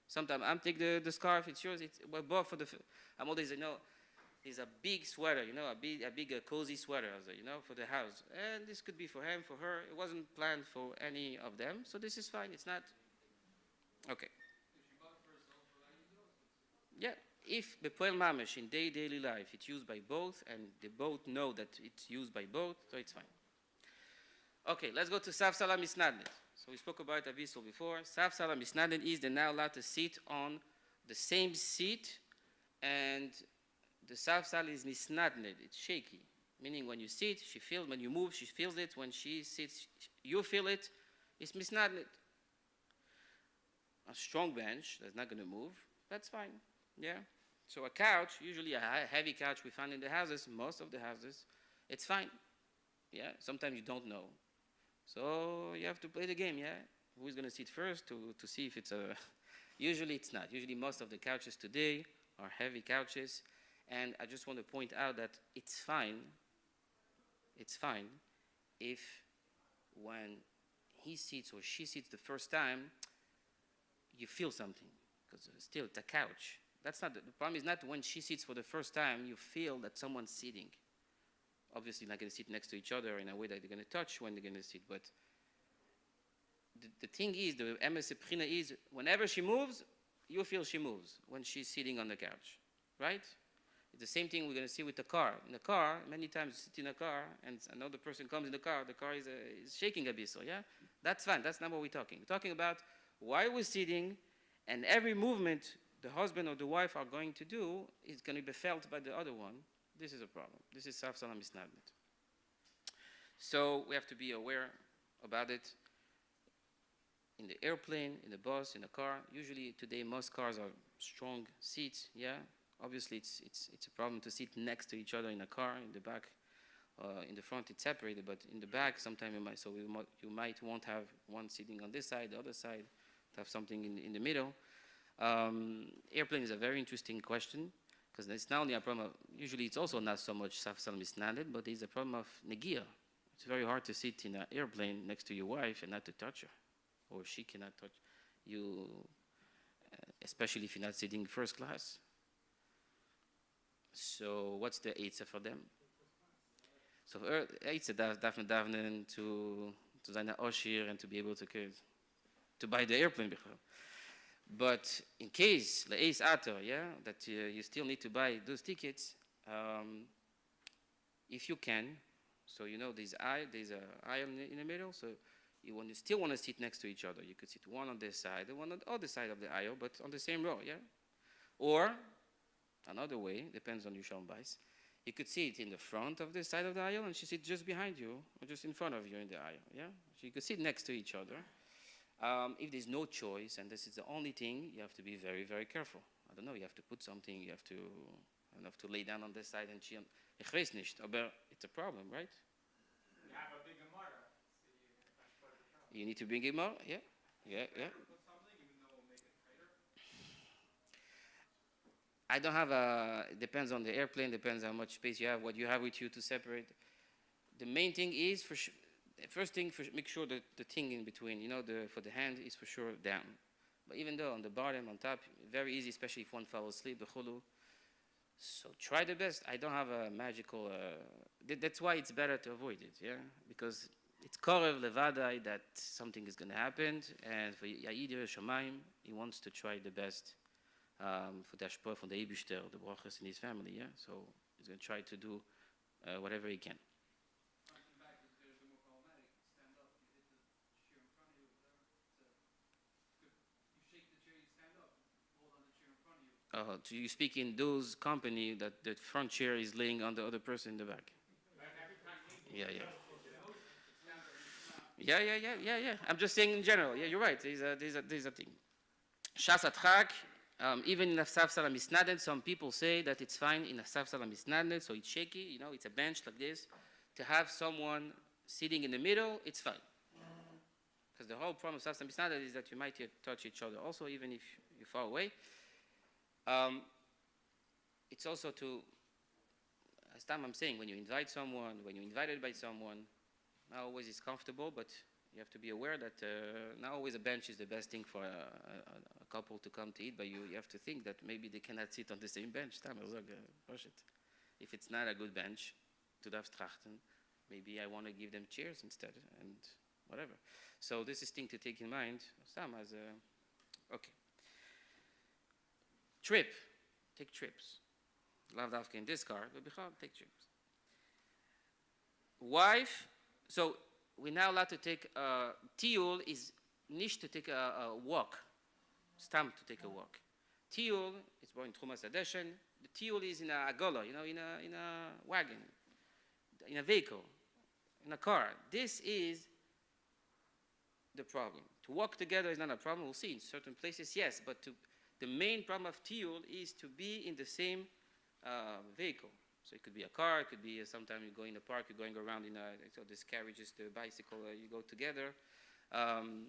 sometimes I'm take the scarf, it's yours, it's both for the, I'm always, there's a big sweater, a big cozy sweater, for the house. And this could be for him, for her. It wasn't planned for any of them, so this is fine. It's not, okay. Yeah, if bepoel mamish in daily life, it's used by both, and they both know that it's used by both, so it's fine. Okay, let's go to Saf Salam Misnadnet. So we spoke about Avisol before. Saf Salam Misnadnet is they're now allowed to sit on the same seat, and the Saf Salam is Misnadnet. It's shaky, meaning when you sit, she feels. When you move, she feels it. When she sits, you feel it. It's Misnadnet. A strong bench that's not going to move, that's fine. Yeah. So a couch, usually a heavy couch we find in the houses, most of the houses, it's fine. Yeah. Sometimes you don't know. So you have to play the game, yeah? Who's going to sit first to see if it's a... Usually it's not. Usually most of the couches today are heavy couches. And I just want to point out that it's fine if when he sits or she sits the first time, you feel something. Because still, it's a couch. That's not the problem is not when she sits for the first time, you feel that someone's sitting. Obviously not going to sit next to each other in a way that they're going to touch when they're going to sit, but the thing is, the emes prina is, whenever she moves, you feel she moves when she's sitting on the couch, right? It's the same thing we're going to see with the car. In the car, many times you sit in a car, and another person comes in the car is shaking a bit, so yeah? That's fine, that's not what we're talking. We're talking about why we're sitting, and every movement the husband or the wife are going to do is going to be felt by the other one. this is a problem. This is saf salam misnadnet. So we have to be aware about it. In the airplane, in the bus, in the car. Usually today most cars are strong seats. Yeah, obviously it's a problem to sit next to each other in a car. In the back, in the front it's separated, but in the back sometimes you might won't have one sitting on this side, the other side, to have something in the middle. Airplane is a very interesting question because it's not only a problem. Usually it's also not so much saf salam misnadnet, but it's a problem of negia. It's very hard to sit in an airplane next to your wife and not to touch her. Or she cannot touch you, especially if you're not sitting first class. So what's the eitzah for them? So eitzah davnen to seine Oshir and to be able to buy the airplane. But in case le'eis ator, yeah, that you still need to buy those tickets, if you can. So you know there's an aisle in the middle. So you still want to sit next to each other. You could sit one on this side and one on the other side of the aisle, but on the same row, yeah? Or, another way, depends on your shalom bais, you could sit in the front of the side of the aisle and she sits just behind you, or just in front of you in the aisle, yeah? So you could sit next to each other. If there's no choice, and this is the only thing, you have to be very, very careful. I don't know, you have to put something, you have to lay down on this side and she, ich weiß nicht, aber it's a problem, right? You have a big Gemara. You need to bring him out, yeah. I don't have it depends on the airplane, depends how much space you have, what you have with you to separate. The main thing is, first thing, make sure that the thing in between, for the hand is for sure down. But even though on the bottom, on top, very easy, especially if one falls asleep, the chulu. So try the best. I don't have a magical, that's why it's better to avoid it, yeah? Because it's korev levadai that something is going to happen, and for Yaidir Shamayim, he wants to try the best for the Ashpah, for the Eibishter, the brachas in his family, yeah? So he's going to try to do whatever he can. So you speak in those company that the front chair is laying on the other person in the back. Yeah. Yeah. I'm just saying in general. Yeah, you're right. There's a thing. Shas Atchak, even in a saf salam misnadnet, some people say that it's fine in a saf salam misnadnet, so it's shaky, it's a bench like this. To have someone sitting in the middle, it's fine. Because the whole problem of saf salam misnadnet is that you might touch each other also, even if you're far away. It's also to, as I'm saying, when you invite someone, when you're invited by someone, not always it's comfortable, but you have to be aware that not always a bench is the best thing for a couple to come to eat, but you have to think that maybe they cannot sit on the same bench. If it's not a good bench, to trachten, maybe I want to give them chairs instead, and whatever. So this is thing to take in mind. Okay. Trip. Take trips. Lav dafka in this car, but take trips. Wife, so we're now allowed to take, tiyul is nish to take a walk. Stam to take a walk. Tiyul is born in Trumas Adeshen. The tiyul is in a agola, in a wagon, in a vehicle, in a car. This is the problem. To walk together is not a problem. We'll see in certain places, yes, but the main problem of tiyul is to be in the same vehicle. So it could be a car, it could be sometimes you go in a park, you're going around so this carriage is the bicycle, you go together, on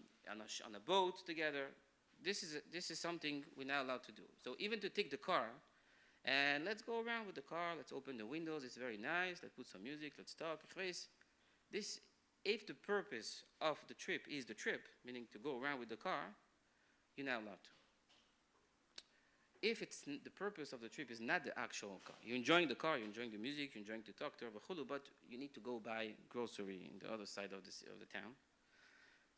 a boat together. This is something we're not allowed to do. So even to take the car, and let's go around with the car, let's open the windows, it's very nice, let's put some music, let's talk. If the purpose of the trip is the trip, meaning to go around with the car, you're not allowed to. If the purpose of the trip is not the actual car, you're enjoying the car, you're enjoying the music, you're enjoying to talk to her, but you need to go buy grocery in the other side of the town,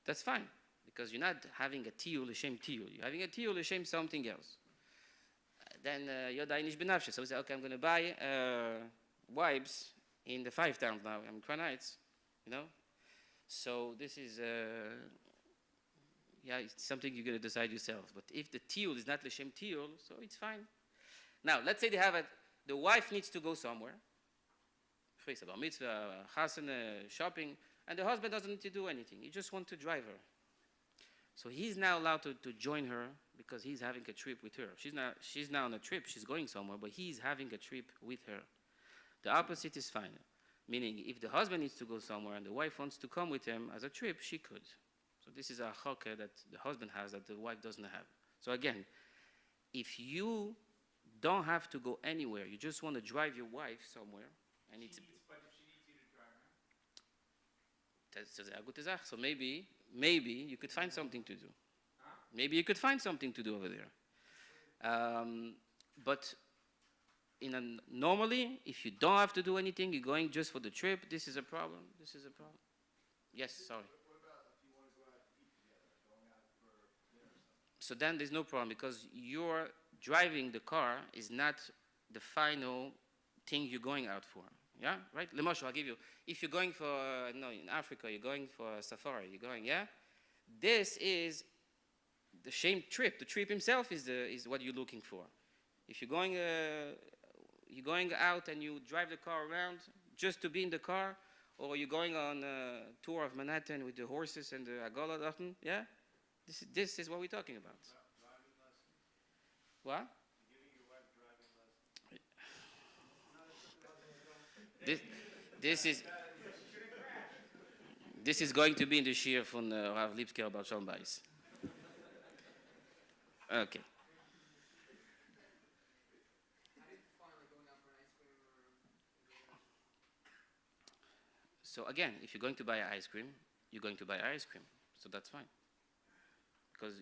that's fine, because you're not having a tiyul l'shem tiyul. You're having a tiyul l'shem something else. Then you're dainish benafshe. So we say, okay, I'm going to buy wipes in the 5 towns now. I'm in Crown Heights, So this is... it's something you're going to decide yourself. But if the tiyul is not l'shem tiyul, so it's fine. Now, let's say they have the wife needs to go somewhere, bar mitzvah, chasana, shopping, and the husband doesn't need to do anything. He just wants to drive her. So he's now allowed to join her because he's having a trip with her. She's now on a trip. She's going somewhere, but he's having a trip with her. The opposite is fine. Meaning, if the husband needs to go somewhere and the wife wants to come with him as a trip, she could. So this is a halakha that the husband has that the wife doesn't have. So again, if you don't have to go anywhere, you just want to drive your wife somewhere, and it's... But if she needs you to drive her? That's a good Sache. So maybe you could find something to do. Maybe you could find something to do over there. But normally, if you don't have to do anything, you're going just for the trip, this is a problem. This is a problem. Yes, sorry. What about if you want to go out to eat together, going out for dinner or something? So then there's no problem because you're driving the car is not the final thing you're going out for. Yeah, right? Lemosho, I'll give you. If you're going for, in Africa, you're going for a safari, you're going, yeah? This is the same trip. The trip himself is what you're looking for. If you're going out and you drive the car around just to be in the car, or you're going on a tour of Manhattan with the horses and the Agola, yeah? This is what we're talking about. Driving lessons? What? Giving your wife driving lessons? This is going to be in the shir from Rav Lipsker about Habayis. Okay. So again, if you're going to buy ice cream, you're going to buy ice cream. So that's fine. Because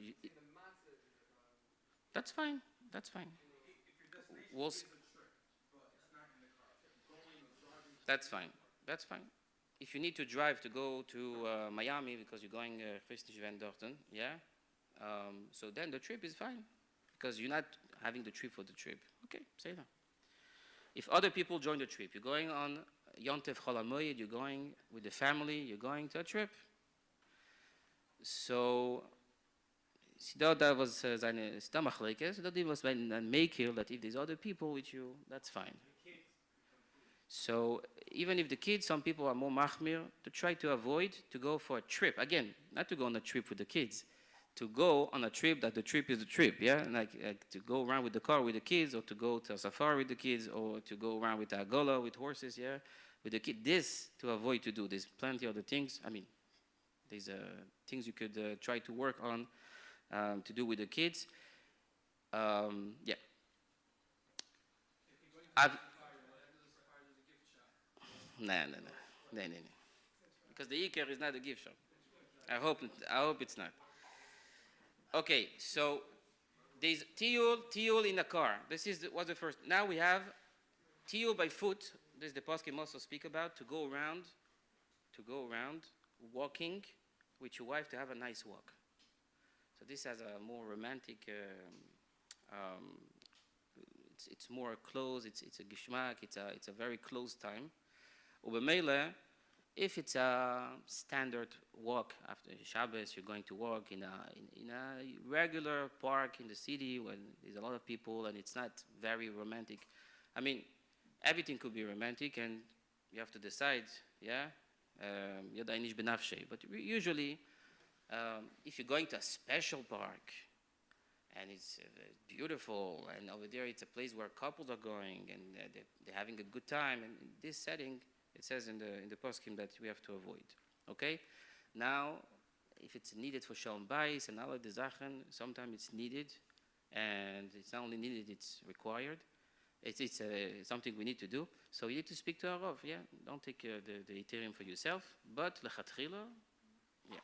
that's fine. That's fine. That's fine. That's fine. If you need to drive to go to Miami because you're going Christlich Van Dorten, yeah? So then the trip is fine because you're not having the trip for the trip. Okay, say that. If other people join the trip, you're going on Yontef Chol HaMoed, you're going with the family, you're going to a trip. So, that was seine Stammachleke, so that was ein Mekil, that if there's other people with you, that's fine. So, even if the kids, some people are more machmir, to try to avoid to go for a trip. Again, not to go on a trip with the kids, to go on a trip that the trip is the trip, yeah? Like to go around with the car with the kids, or to go to a safari with the kids, or to go around with a Agola, with horses, yeah? With the kid, this to avoid to do. There's plenty of other things. I mean, there's things you could try to work on to do with the kids. Yeah. No. Because the Iyar is not a gift shop. I hope it's not. Okay, so there's tiyul in the car. This was the first. Now we have tiyul by foot. This is the poskim also speak about to go around, walking with your wife to have a nice walk. So this has a more romantic. It's more close. It's a gishmak. It's a very close time. Ubemele, if it's a standard walk after Shabbos, you're going to walk in a regular park in the city when there's a lot of people and it's not very romantic. I mean, everything could be romantic and you have to decide, yeah? But usually, if you're going to a special park and it's beautiful and over there it's a place where couples are going and they're having a good time, and in this setting, it says in the poskim that we have to avoid. Okay? Now, if it's needed for Shalom Bayis and all of the Zachen, sometimes it's needed, and it's not only needed, it's required. It's something we need to do. So you need to speak to our Rav, yeah? Don't take the Ethereum for yourself, but lechatchila, yeah.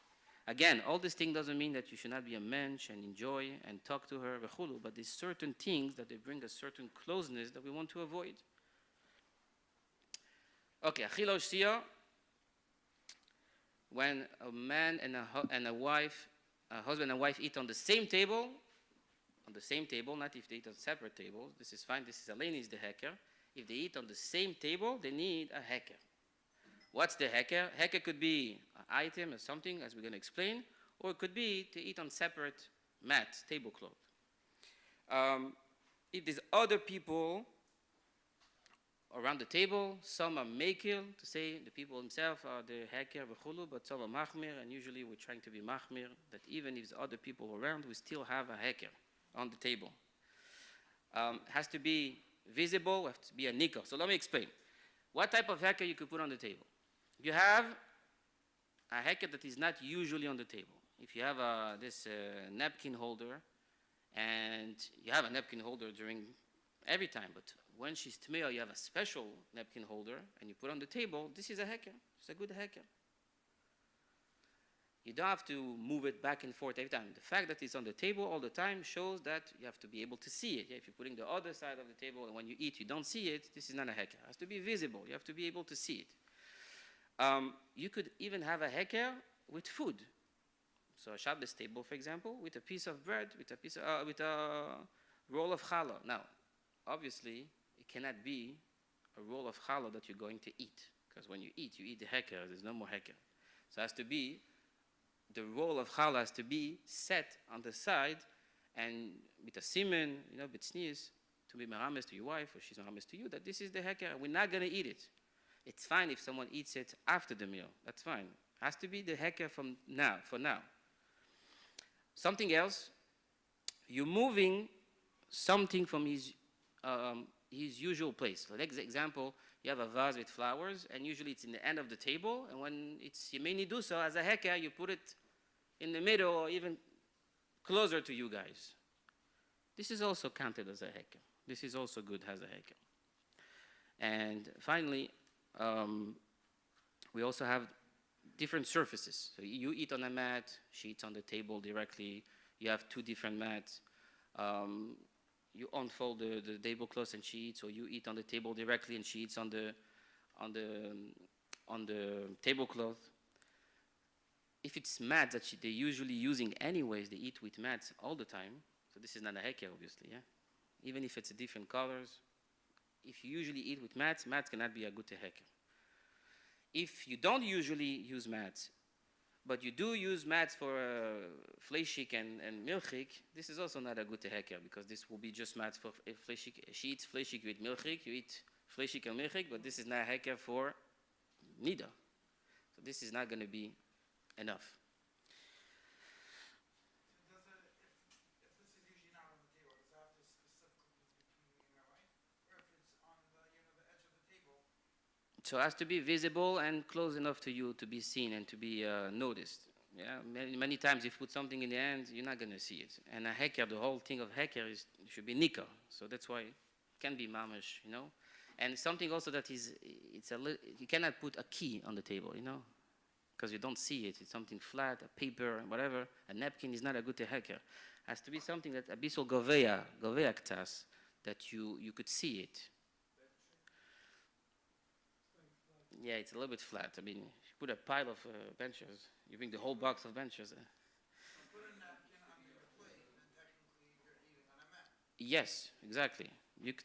Again, all this thing doesn't mean that you should not be a mensch and enjoy and talk to her, v'chulu, but there's certain things that they bring a certain closeness that we want to avoid. Okay, achila u'shtia, when a man and a wife, a husband and wife eat on the same table, not if they eat on separate tables, this is fine, this is Aleni is the heker. If they eat on the same table, they need a heker. What's the heker? Heker could be an item or something, as we're going to explain, or it could be to eat on separate mats, tablecloth. If there's other people around the table. Some are makil, to say the people themselves are the heker v'chulu, but some are machmir, and usually we're trying to be machmir, that even if there's other people around, we still have a heker on the table. Has to be visible, has to be a nikah. So let me explain. What type of heker you could put on the table? You have a heker that is not usually on the table. If you have this napkin holder, and you have a napkin holder during every time, but when she's tmeah, you have a special napkin holder, and you put on the table, this is a heker. It's a good heker. You don't have to move it back and forth every time. The fact that it's on the table all the time shows that you have to be able to see it. Yeah, if you're putting the other side of the table and when you eat, you don't see it, this is not a heker. It has to be visible. You have to be able to see it. You could even have a heker with food. So a Shabbos table, for example, with a piece of bread, with a roll of challah. Now, obviously, it cannot be a roll of challah that you're going to eat, because when you eat the heker. There's no more heker. So it has to be, the roll of challah has to be set on the side, and with a siman, with sneeze, to be merames to your wife, or she's merames to you, that this is the heker. We're not going to eat it. It's fine if someone eats it after the meal. That's fine. It has to be the heker for now. Something else, you're moving something from his usual place. For example, you have a vase with flowers, and usually it's in the end of the table, and when it's Yemeni do so, as a heker, you put it in the middle or even closer to you guys. This is also counted as a heker. This is also good as a heker. And finally, we also have different surfaces. So you eat on a mat, she eats on the table directly. You have two different mats. You unfold the tablecloth and she eats, or you eat on the table directly and she eats on the tablecloth. If it's mats that they're usually using anyways, they eat with mats all the time. So this is not a heker, obviously, yeah? Even if it's different colors. If you usually eat with mats cannot be a good heker. If you don't usually use mats, but you do use mats for fleishik and milchik, this is also not a good heker, because this will be just mats for fleishik. She eats fleishik with milchik, you eat fleishik and milchik, but this is not a heker for nida. So this is not going to be enough. So it has to be visible and close enough to you to be seen and to be noticed. Yeah, many times if you put something in the end, you're not going to see it. And a heker, the whole thing of heker should be nikah. So that's why it can be mamash, And something also that is, you cannot put a key on the table, because you don't see it. It's something flat, a paper, whatever. A napkin is not a good heker. It has to be something that abyssal goveya ktas, that you could see it. Yeah, it's a little bit flat. I mean, if you put a pile of benches, you bring the whole box of benches. Put a napkin on your plate, and technically you're eating on a mat. Yes, exactly.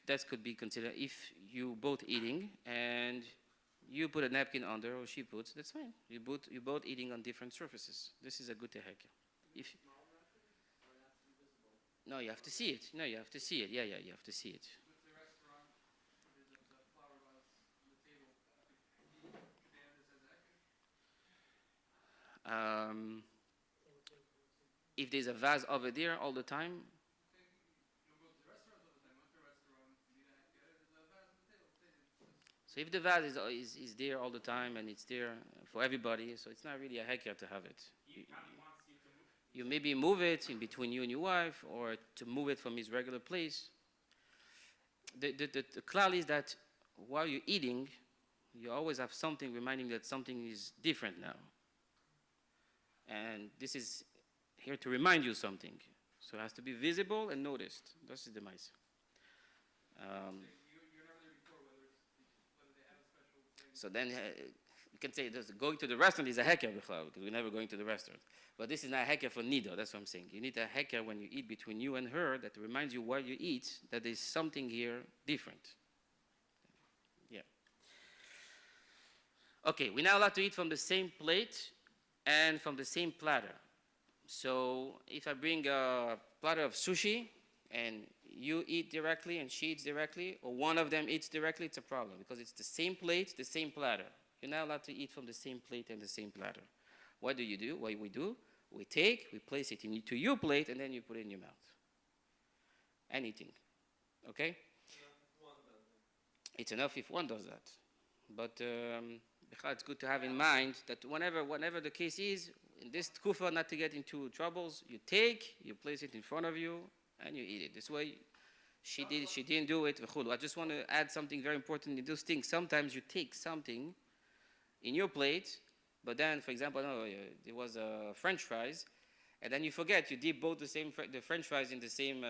That could be considered if you both eating and you put a napkin under, or she puts. That's fine. You both eating on different surfaces. This is a good heker. If no, you have to see it. No, you have to see it. Yeah, you have to see it. If there's a vase over there all the time, so if the vase is there all the time and it's there for everybody, so it's not really a heker to have it. You maybe move it in between you and your wife, or to move it from its regular place. The klal is that while you're eating, you always have something reminding that something is different now. And this is here to remind you something. So it has to be visible and noticed. This is the mice. You're never there before, whether they have a special thing. So then you can say going to the restaurant is a heker, because we're never going to the restaurant. But this is not a heker for nido, that's what I'm saying. You need a heker when you eat between you and her that reminds you while you eat that there's something here different. Yeah. Okay, we're now allowed to eat from the same plate and from the same platter. So if I bring a platter of sushi and you eat directly and she eats directly, or one of them eats directly, it's a problem because it's the same plate, the same platter. You're not allowed to eat from the same plate and the same platter. What do you do? What we do? We place it into your plate, and then you put it in your mouth. Anything. Okay? It's enough if one does that. But it's good to have in mind that whenever the case is, in this tkufa, not to get into troubles, you place it in front of you, and you eat it. This way, she didn't do it. I just want to add something very important in those things. Sometimes you take something in your plate, but then, for example, there was French fries, and then you forget you dip both the French fries in the same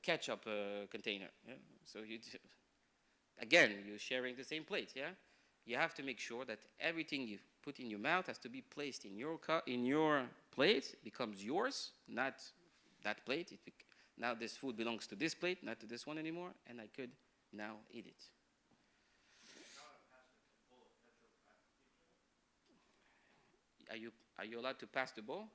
ketchup container. Yeah? So again, you're sharing the same plate. Yeah, you have to make sure that everything you put in your mouth has to be placed in your plate, becomes yours, not that plate. Now this food belongs to this plate, not to this one anymore, and I could now eat it. Are you allowed to pass the bowl?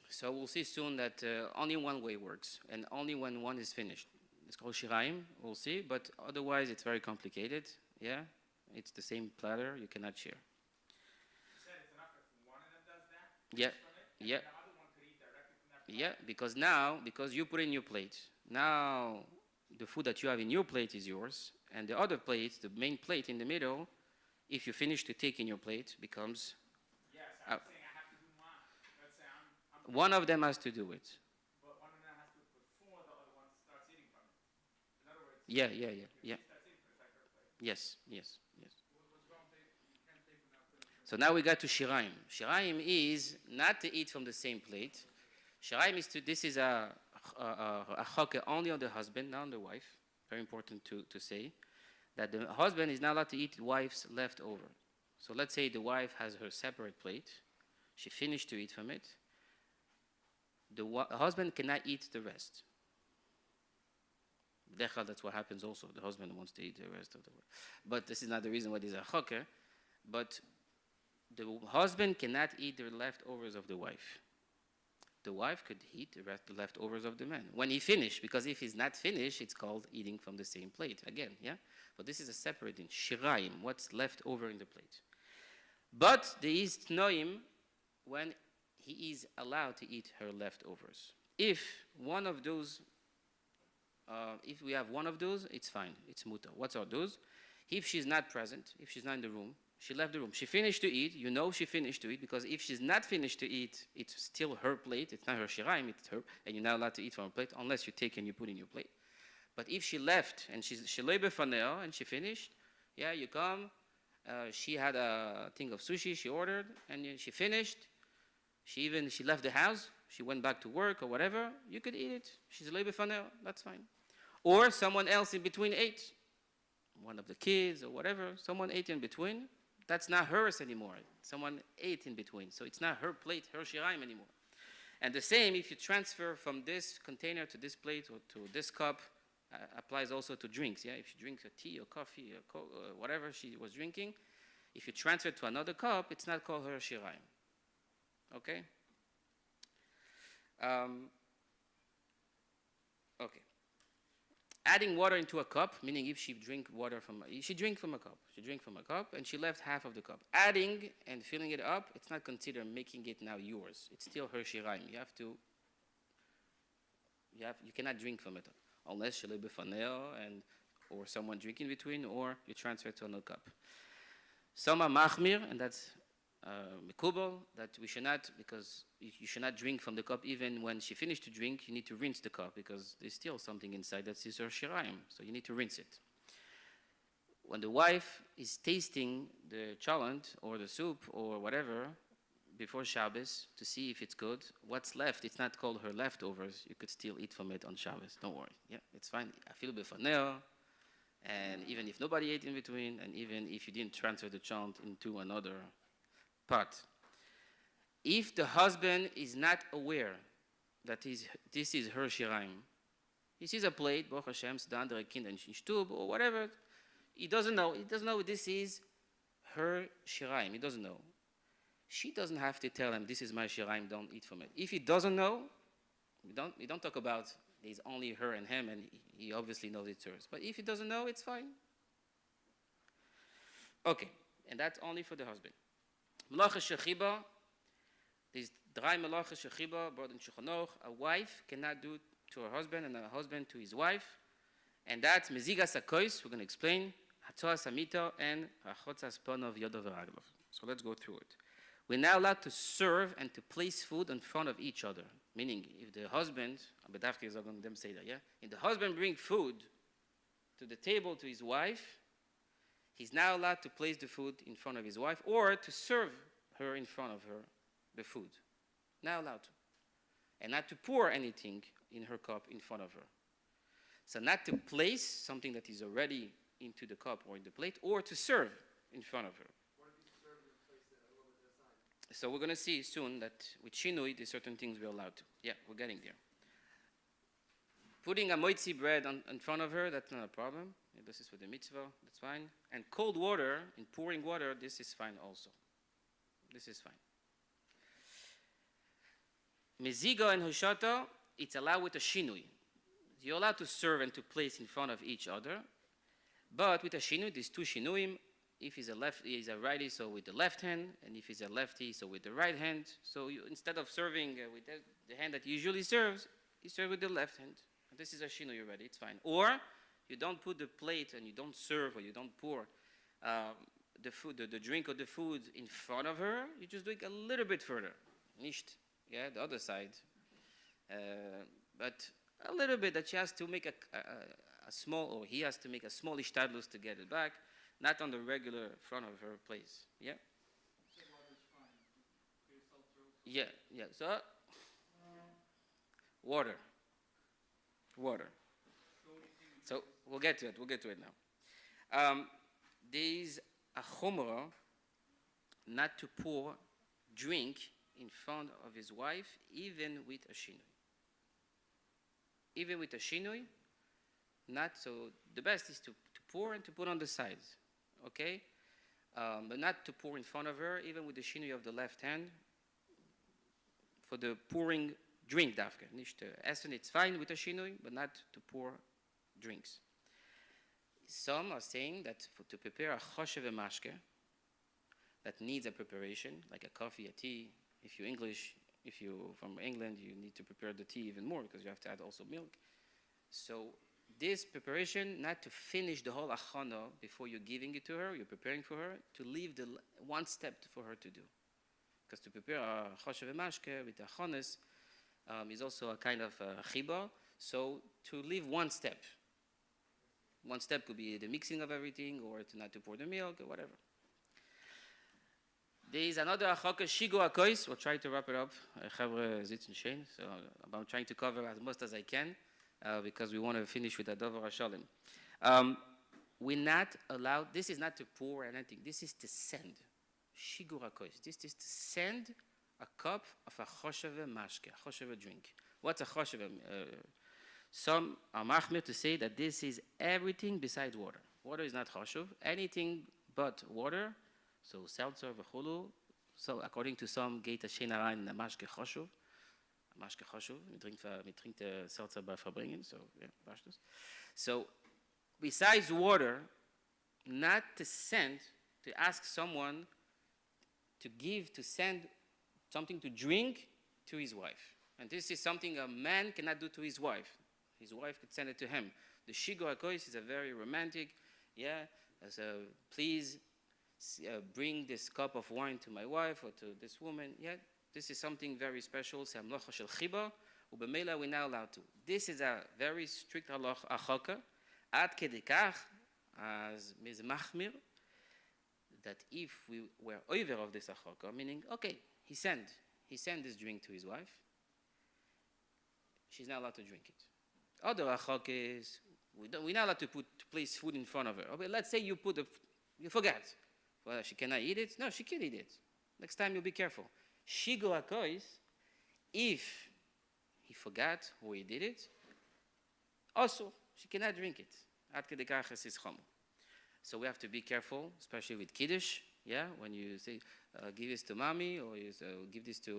So we'll see soon that only one way works, and only when one is finished. It's called shiraim, we'll see, but otherwise it's very complicated. Yeah, it's the same platter, you cannot share. You said it's enough if one of them does that? Yeah, yeah. The other one could eat directly from that plate? Yeah, because you put in your plate. Now the food that you have in your plate is yours, and the other plate, the main plate in the middle, if you finish to take in your plate, becomes... Yes, I'm saying I have to do mine. Let's say I'm one of them has to do it. But one of them has to before the other one starts eating from it. In other words, Yeah. she starts eating from it, it's like her plate. Yes. What's wrong with you can't take from that plate? So now we got to shiraim. Shiraim is not to eat from the same plate. Shiraim this is a chaka only on the husband, not on the wife. Very important to say that the husband is not allowed to eat the wife's leftover. So let's say the wife has her separate plate. She finished to eat from it. The husband cannot eat the rest. That's what happens also. The husband wants to eat the rest of the wife. But this is not the reason why there's a chaka. But the husband cannot eat the leftovers of the wife. The wife could eat the leftovers of the man when he finished, because if he's not finished, it's called eating from the same plate again. Yeah, but this is a separate thing. Shiraim, what's left over in the plate. But there is tnoim when he is allowed to eat her leftovers. If one of those, if we have one of those, it's fine. It's muta. What are those? If she's not present, if she's not in the room, she left the room. She finished to eat. You know she finished to eat, because if she's not finished to eat, it's still her plate. It's not her shiraim, it's her, and you're not allowed to eat from her plate unless you take and you put in your plate. But if she left and she lebe faneo and she finished, yeah, you come. She had a thing of sushi she ordered, and she finished. She left the house. She went back to work or whatever. You could eat it. She's lebe faneo. That's fine. Or someone else in between ate. One of the kids or whatever. Someone ate in between. That's not hers anymore. Someone ate in between. So it's not her plate, her shiraim anymore. And the same, if you transfer from this container to this plate or to this cup, applies also to drinks. Yeah, if she drinks a tea or coffee or Coke or whatever she was drinking, if you transfer to another cup, it's not called her shiraim. Okay? Okay. Adding water into a cup, meaning if she drink from a cup, and she left half of the cup. Adding and filling it up, it's not considered making it now yours. It's still her shiraim. You cannot drink from it unless she live faneo or someone drink in between, or you transfer to another cup. Some are machmir, and that's mikubal, that we should not, because you should not drink from the cup even when she finished to drink. You need to rinse the cup because there's still something inside that is her shiraim, so you need to rinse it. When the wife is tasting the cholent or the soup or whatever before Shabbos to see if it's good, what's left, it's not called her leftovers. You could still eat from it on Shabbos. Don't worry. Yeah, it's fine. Afil befaneo, and even if nobody ate in between, and even if you didn't transfer the cholent into another pot. If the husband is not aware that this is her shiraim, he sees a plate, Baruch Hashem, the andere Kind and Shtub, or whatever, he doesn't know this is her shiraim. He doesn't know. she doesn't have to tell him, this is my shiraim, don't eat from it. If he doesn't know, we don't talk about there's only her and him, and he obviously knows it's hers. But if he doesn't know, it's fine. Okay, and that's only for the husband. Melacha shechiba, these drei melacha shechiba brought in Shulchan Aruch. A wife cannot do to her husband, and a husband to his wife. And that's mezigas hakois, we're going to explain, hatzoas hamita, and hachotzas ponov yodo v'raglov. So let's go through it. We're now allowed to serve and to place food in front of each other. Meaning, if the husband, Abedavke is going to say that, yeah? If the husband brings food to the table to his wife, he's now allowed to place the food in front of his wife or to serve her in front of her the food. Now allowed to. And not to pour anything in her cup in front of her. So not to place something that is already into the cup or in the plate, or to serve in front of her. So we're going to see soon that with shinui, there's certain things we're allowed to. Yeah, we're getting there. Putting a moitzi bread in front of her, that's not a problem. Yeah, this is for the mitzvah, that's fine. And cold water, in pouring water, this is fine also. This is fine. Meziga and hoshata, it's allowed with a shinui. You're allowed to serve and to place in front of each other. But with a shinui, there's two shinuim. If he's a righty, so with the left hand, and if he's a lefty, so with the right hand. So instead of serving with the hand that he usually serves, you serve with the left hand. And this is a shinui already, it's fine. Or you don't put the plate and you don't serve or you don't pour the food, the drink or the food in front of her. You just do it a little bit further, nicht, yeah, the other side. But a little bit that she has to make a small, or he has to make a small ishtadlus to get it back. Not on the regular front of her place. Yeah? Yeah, yeah. So, water. So, we'll get to it now. There's a chomra not to pour drink in front of his wife, even with a shinui. Even with a shinui, not so. The best is to pour and to put on the sides. Okay? But not to pour in front of her, even with the shinui of the left hand, for the pouring drink, dafke. Nicht essen, it's fine with a shinui, but not to pour drinks. Some are saying that to prepare a choshev mashke, that needs a preparation, like a coffee, a tea. If you're English, if you're from England, you need to prepare the tea even more, because you have to add also milk. So this preparation, not to finish the whole achana before you're giving it to her, you're preparing for her, to leave the one step for her to do. Because to prepare a choshev mashke with achanas is also a kind of chiba. So to leave one step. One step could be the mixing of everything, or to not to pour the milk, or whatever. There is another Harchakos shigo hakois. We'll try to wrap it up. Chavre sitzen schön. So I'm trying to cover as much as I can. Because we want to finish with Adover Hashalim. We're not allowed, this is not to pour anything, this is to send. Shigur hakois. This is to send a cup of a chosheve mashke, a chosheve drink. What's a chosheve? Some are machmir to say that this is everything besides water. Water is not choshev, anything but water. So seltzer, v'chulu. So according to some, geht a shein rein in a mashke choshev. Mashke choshev, we drink the seltzer by verbringen, so yeah, pashtus. So, besides water, not to send, to ask someone to give, to send something to drink to his wife. And this is something a man cannot do to his wife. His wife could send it to him. The shigo hakois is a very romantic, yeah, so please bring this cup of wine to my wife or to this woman, yeah. This is something very special. It's a melacha shel chiba, ubemela we're not allowed to. This is a very strict halacha, ad kedei kach, as Ms. Machmir, that if we were over of this halacha, meaning, okay, he sent this drink to his wife, she's not allowed to drink it. Other halachas, we're not allowed to place food in front of her. Okay, let's say you forget. Well, she cannot eat it. No, she can eat it. Next time you'll be careful. Shigo hakois, if he forgot or he did it, also, she cannot drink it. Ad kedei kach is chomu. So we have to be careful, especially with Kiddush, yeah, when you say, give this to mommy, or give this to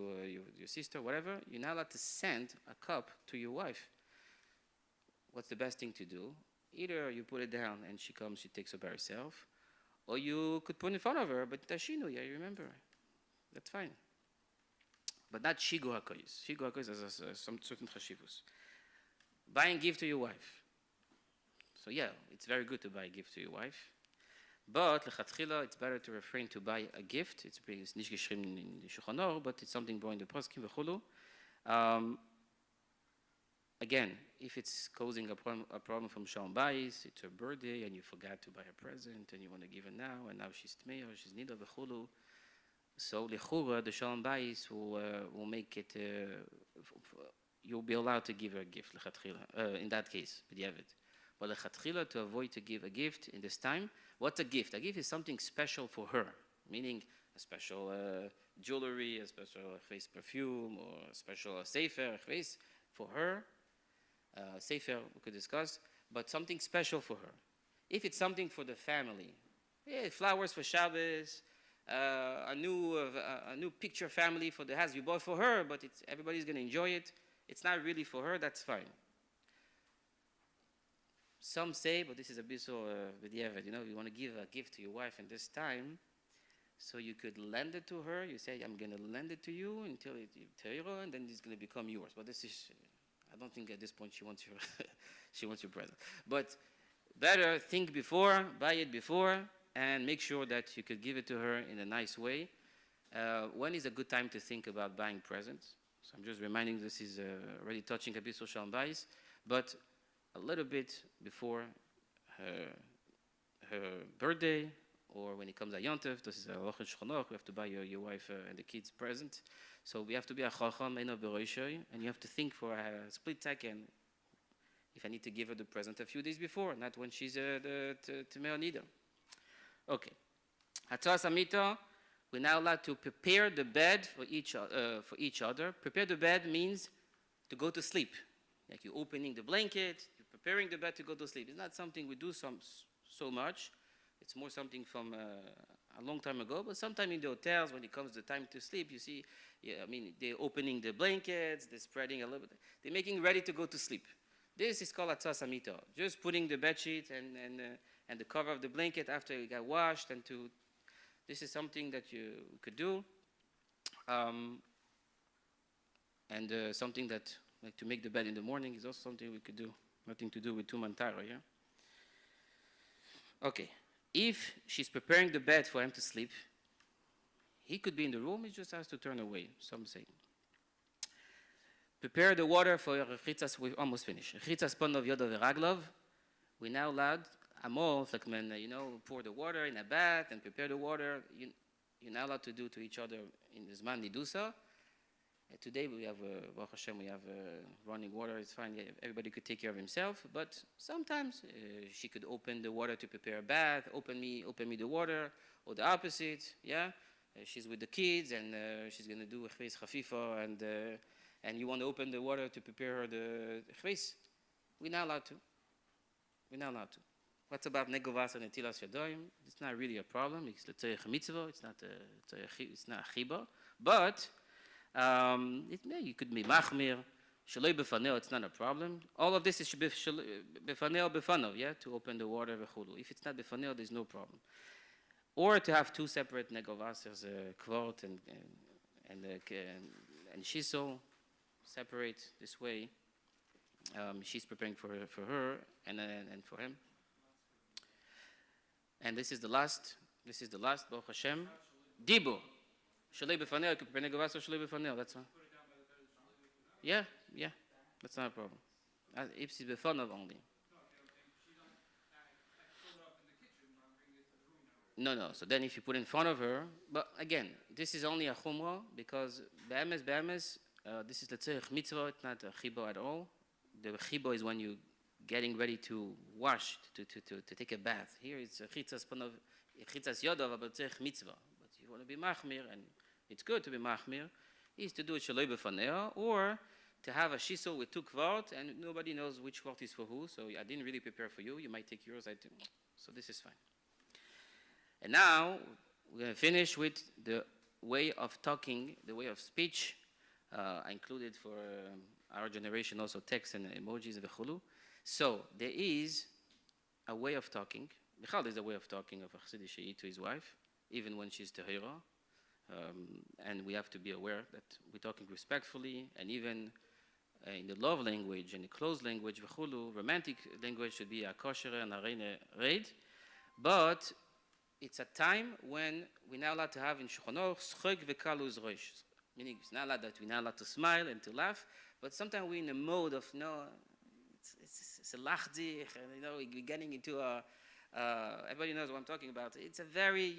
your sister, whatever, you're not allowed to send a cup to your wife. What's the best thing to do? Either you put it down and she comes, she takes it by herself, or you could put it in front of her, but tashinu, yeah, you remember. That's fine. But not shigu hakoyis. Shigu hakoyis has some certain chashivus. Buying gift to your wife. So yeah, it's very good to buy a gift to your wife. But lechatchila, it's better to refrain to buy a gift. It's nicht geschrieben in the Shulchan Aruch, but it's something brought in the poskim v'chulu. Again, if it's causing a problem from Shalom Bayis, it's her birthday and you forgot to buy a present and you want to give her now, and now she's tmei or she's nida v'chulu. So lechura, the Shalom Bayis will make it. You'll be allowed to give her a gift lechatchila. In that case, b'diavad. But lechatchila, to avoid to give a gift in this time. What's a gift? A gift is something special for her, meaning a special jewelry, a special face perfume, or a special sefer face for her. Sefer we could discuss, but something special for her. If it's something for the family, flowers for Shabbos, a new picture family for the house you bought for her, but everybody's going to enjoy it. It's not really for her. That's fine. Some say, but this is a bit so b'diavad, you want to give a gift to your wife in this time, so you could lend it to her. You say, I'm going to lend it to you until Teiro, and then it's going to become yours. But this is, I don't think at this point she wants your present. But better think before, buy it before, and make sure that you could give it to her in a nice way. When is a good time to think about buying presents? So I'm just reminding, this is already touching a bit social bias, but a little bit before her birthday, or when it comes at Yontif, this is a Loch Shulchan Aruch, we have to buy your wife and the kids present. So we have to be a chacham, and you have to think for a split second if I need to give her the present a few days before, not when she's to Meonida. Okay. Hatzaras Hamita, we're now allowed to prepare the bed for each other. Prepare the bed means to go to sleep. Like you're opening the blanket, you're preparing the bed to go to sleep. It's not something we do so much. It's more something from a long time ago. But sometimes in the hotels, when it comes to time to sleep, you see, they're opening the blankets, they're spreading a little bit. They're making ready to go to sleep. This is called Hatzaras Hamita. Just putting the bed sheet and the cover of the blanket after it got washed, this is something that you could do. Something that, like to make the bed in the morning, is also something we could do. Nothing to do with Tuman Tara, yeah? Okay. If she's preparing the bed for him to sleep, he could be in the room, he just has to turn away, some say. Prepare the water for Rechitzas, we've almost finished. Rechitzas Panov Yodav V'Raglov. We're now allowed, Amol, pour the water in a bath and prepare the water. You're not allowed to do to each other in the Zman Nidusa. Today we have, Baruch Hashem, we have running water. It's fine. Everybody could take care of himself. But sometimes she could open the water to prepare a bath. Open me the water, or the opposite. Yeah, she's with the kids and she's gonna do a chveis chafifa, and you want to open the water to prepare her the chveis. We're not allowed to. What's about negovas and netilas yadoim? It's not really a problem. It's the tzayich mitzvah. It's not a chiba, but. You could be machmir, shaloi befaneo, it's not a problem. All of this is befaneo, yeah, to open the water, v'chulu. If it's not befaneo, there's no problem. Or to have two separate negovas, there's a kvot and shiso, separate this way. She's preparing for her and for him. And this is the last, Baruch Hashem, Dibu. Shalei b'faneo, you can prepare negovas or shalei b'faneo, that's all. Yeah, that's not a problem. If she's b'faneo only. No, so then if you put in front of her, but again, this is only a chumrah, because be'emes, this is the tzerich mitzvah, it's not a chibo at all. The chibo is when you're getting ready to wash, to take a bath. Here it's a chitzas yodav, but tzerich mitzvah. You want to be machmir, and it's good to be machmir, is to do it shaloi b'faneo, or to have a shiso with two kvot, and nobody knows which kvot is for who, so I didn't really prepare for you, you might take yours, so this is fine. And now, we're going to finish with the way of talking, the way of speech. I included for our generation also text and emojis v'chulu. So there is a way of talking. Michal is a way of talking of a Chassidish She'i to his wife, even when she's Cheder Ohr. And we have to be aware that we're talking respectfully, and even in the love language and the close language, v'chulu, romantic language should be a kosher and a reine reid. But it's a time when we're not allowed to have in Shulchan Aruch schog v'kaluz rosh. Meaning it's not allowed that we're not allowed to smile and to laugh, but sometimes we're in a mode of it's a lachdich, and we're getting into a everybody knows what I'm talking about. It's a very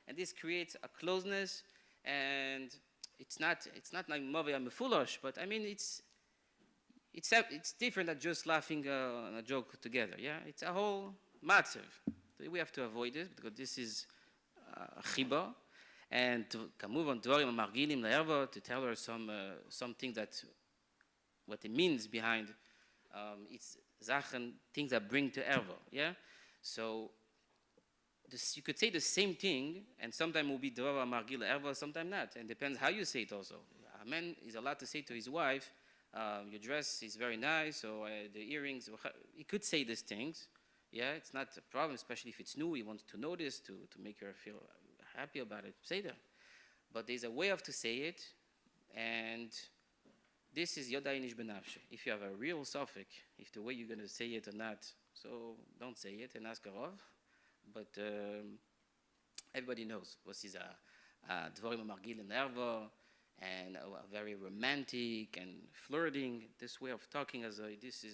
and this creates a closeness, and it's not like Mavi Mefulosh, but I mean it's different than just laughing on a joke together. Yeah, it's a whole matzav. We have to avoid it because this is a chiba, and to move on dvarim margilim le'erva, to tell her something that what it means behind it's zachen, things that bring to erva. Yeah, so you could say the same thing, and sometimes will be dvarim margil erva, sometimes not, and depends how you say it. Also, a man is allowed to say to his wife, "Your dress is very nice," or the earrings. He could say these things. Yeah, it's not a problem, especially if it's new. He wants to notice to make her feel happy about it. Say that. But there's a way of to say it, and this is Yodai Nish Benafshe. If you have a real suffix, if the way you're going to say it or not, so don't say it and ask her off. But everybody knows what is a Dvorim Margil and Erva, and a very romantic and flirting. This way of talking, this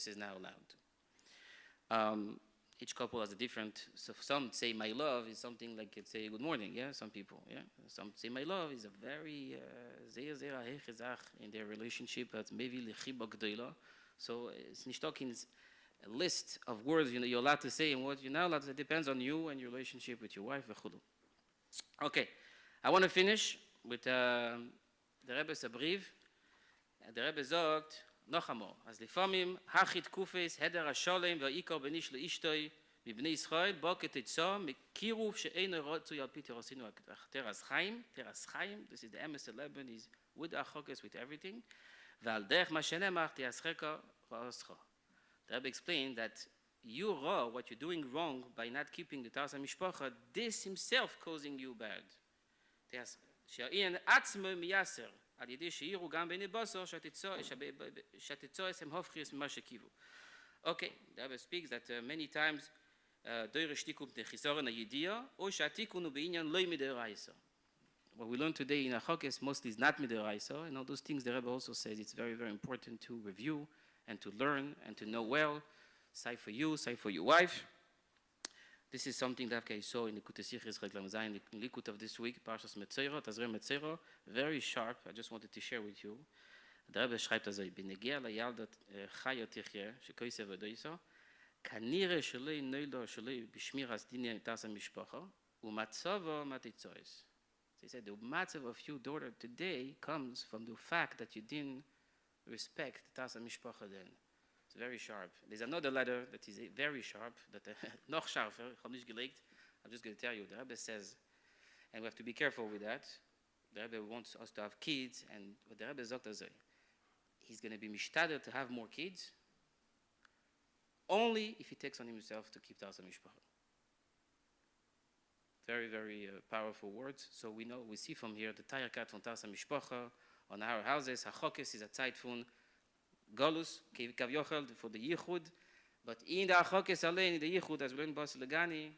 is now allowed. Each couple has a different. So some say my love is something like it's say good morning. Yeah, some people. Yeah, some say my love is a very in their relationship. That's maybe lechiba gdoila. So it's nicht talking a list of words you're allowed to say and what you're not allowed to say. It depends on you and your relationship with your wife. Okay, I want to finish with the Rebbe's brief. The Rebbe sagt. noch einmal, als לפעמים, הכי תקופס, הדר השולם והעיקר בניש לאשתוי, מבני ישראל, בוקת עצה, מקירוב שאינו רצוי על פי תרסינו תרס חיים, this is the MS11, is with Harchakos, with everything, ועל דרך מה שנאמר, תעשך ועשך. The Rebbe explained that you raw, what you're doing wrong by not keeping the Taharas Hamishpacha, this himself causing you bad. שהאין עצמו מייסר, על ידי שהעירו גם בעיני בוסר, שהתצועס הם הופכיס ממה שקיוו. Okay, the Rebbe speaks that many times דוירש תיקון תחיסורן הידיעה, או שהתיקון הוא בעניין לא מדאורייסה. What we learned today in Harchakos mostly is not midiraisa, and all those things the Rebbe also says it's very, very important to review and to learn and to know well. Say for you, say for your wife. This is something that I saw in the Kutesichis Reglam Zayin, the Likut of this week, Parshas Metzora, Tazrei Metzora, very sharp. I just wanted to share with you. The Rebbe schreibt also, בנגיע לילדת חיה תחיה, שכויסה ודויסה, כנראה שלא נולדה שלא בשמירת דיני תעש המשפחה, ומצבו מתיצויס. He said, the matzav of your daughter today comes from the fact that you didn't respect Tahas Hamishpacha then. It's very sharp. There's another letter that is very sharp, that noch sharper, I'm just going to tell you, the Rebbe says, and we have to be careful with that. The Rebbe wants us to have kids, and what the Rebbe sagt is, he's going to be mishtadel to have more kids, only if he takes on himself to keep Tahas Hamishpacha. Very, very powerful words. So we see from here the Tayarkat von Tahas Hamishpacha on our houses. Harchakos is a Zeit von Golus, Kavyochel for the Yichud. But in the Harchakos allein, in the Yichud, as we learned Bas Legani,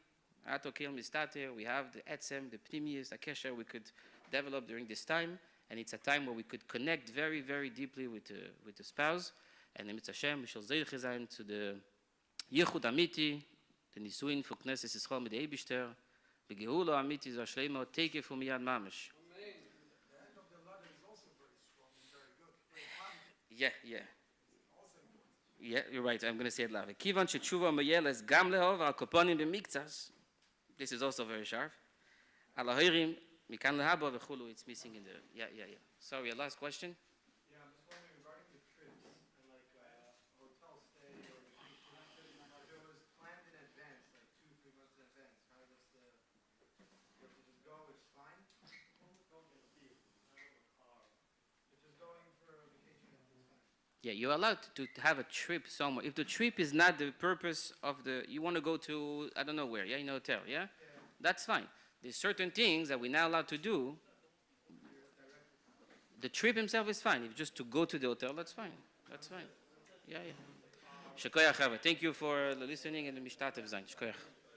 Ato Kel Mistater, we have the Etzem, the Pnimius, the Kesher we could develop during this time. And it's a time where we could connect very, very deeply with the spouse. And the Mitzvah Hashem, we shall zeich sein to the Yichud Amiti, the Nisuin for Knesset Yisrael mit the Eibishter. Begehula Amiti Zah Shleima, take it from Miyad Mamish. The end of the letter is also very strong and very good. Very positive. Yeah. Also important. Yeah, you're right. I'm going to say it loud. Kivan she'tshuva meyeles gam lehov al koponim b'miktzas. This is also very sharp. Al ha'irim mikan lehaba v'chulu. It's missing in the. Yeah. Sorry, last question. Yeah, I'm just wondering regarding the trips and like hotel stay or vacation. If it was planned in advance, like 2-3 months in advance, how does the if you just go, it's fine? Yeah, you're allowed to have a trip somewhere. If the trip is not the purpose of you want to go to, I don't know where, yeah, in a hotel, yeah? That's fine. There's certain things that we're not allowed to do. The trip himself is fine. If just to go to the hotel, that's fine. That's fine. Yeah, yeah. Shkoyach, Thank you for listening and the mishtatev zayin. Shkoyach.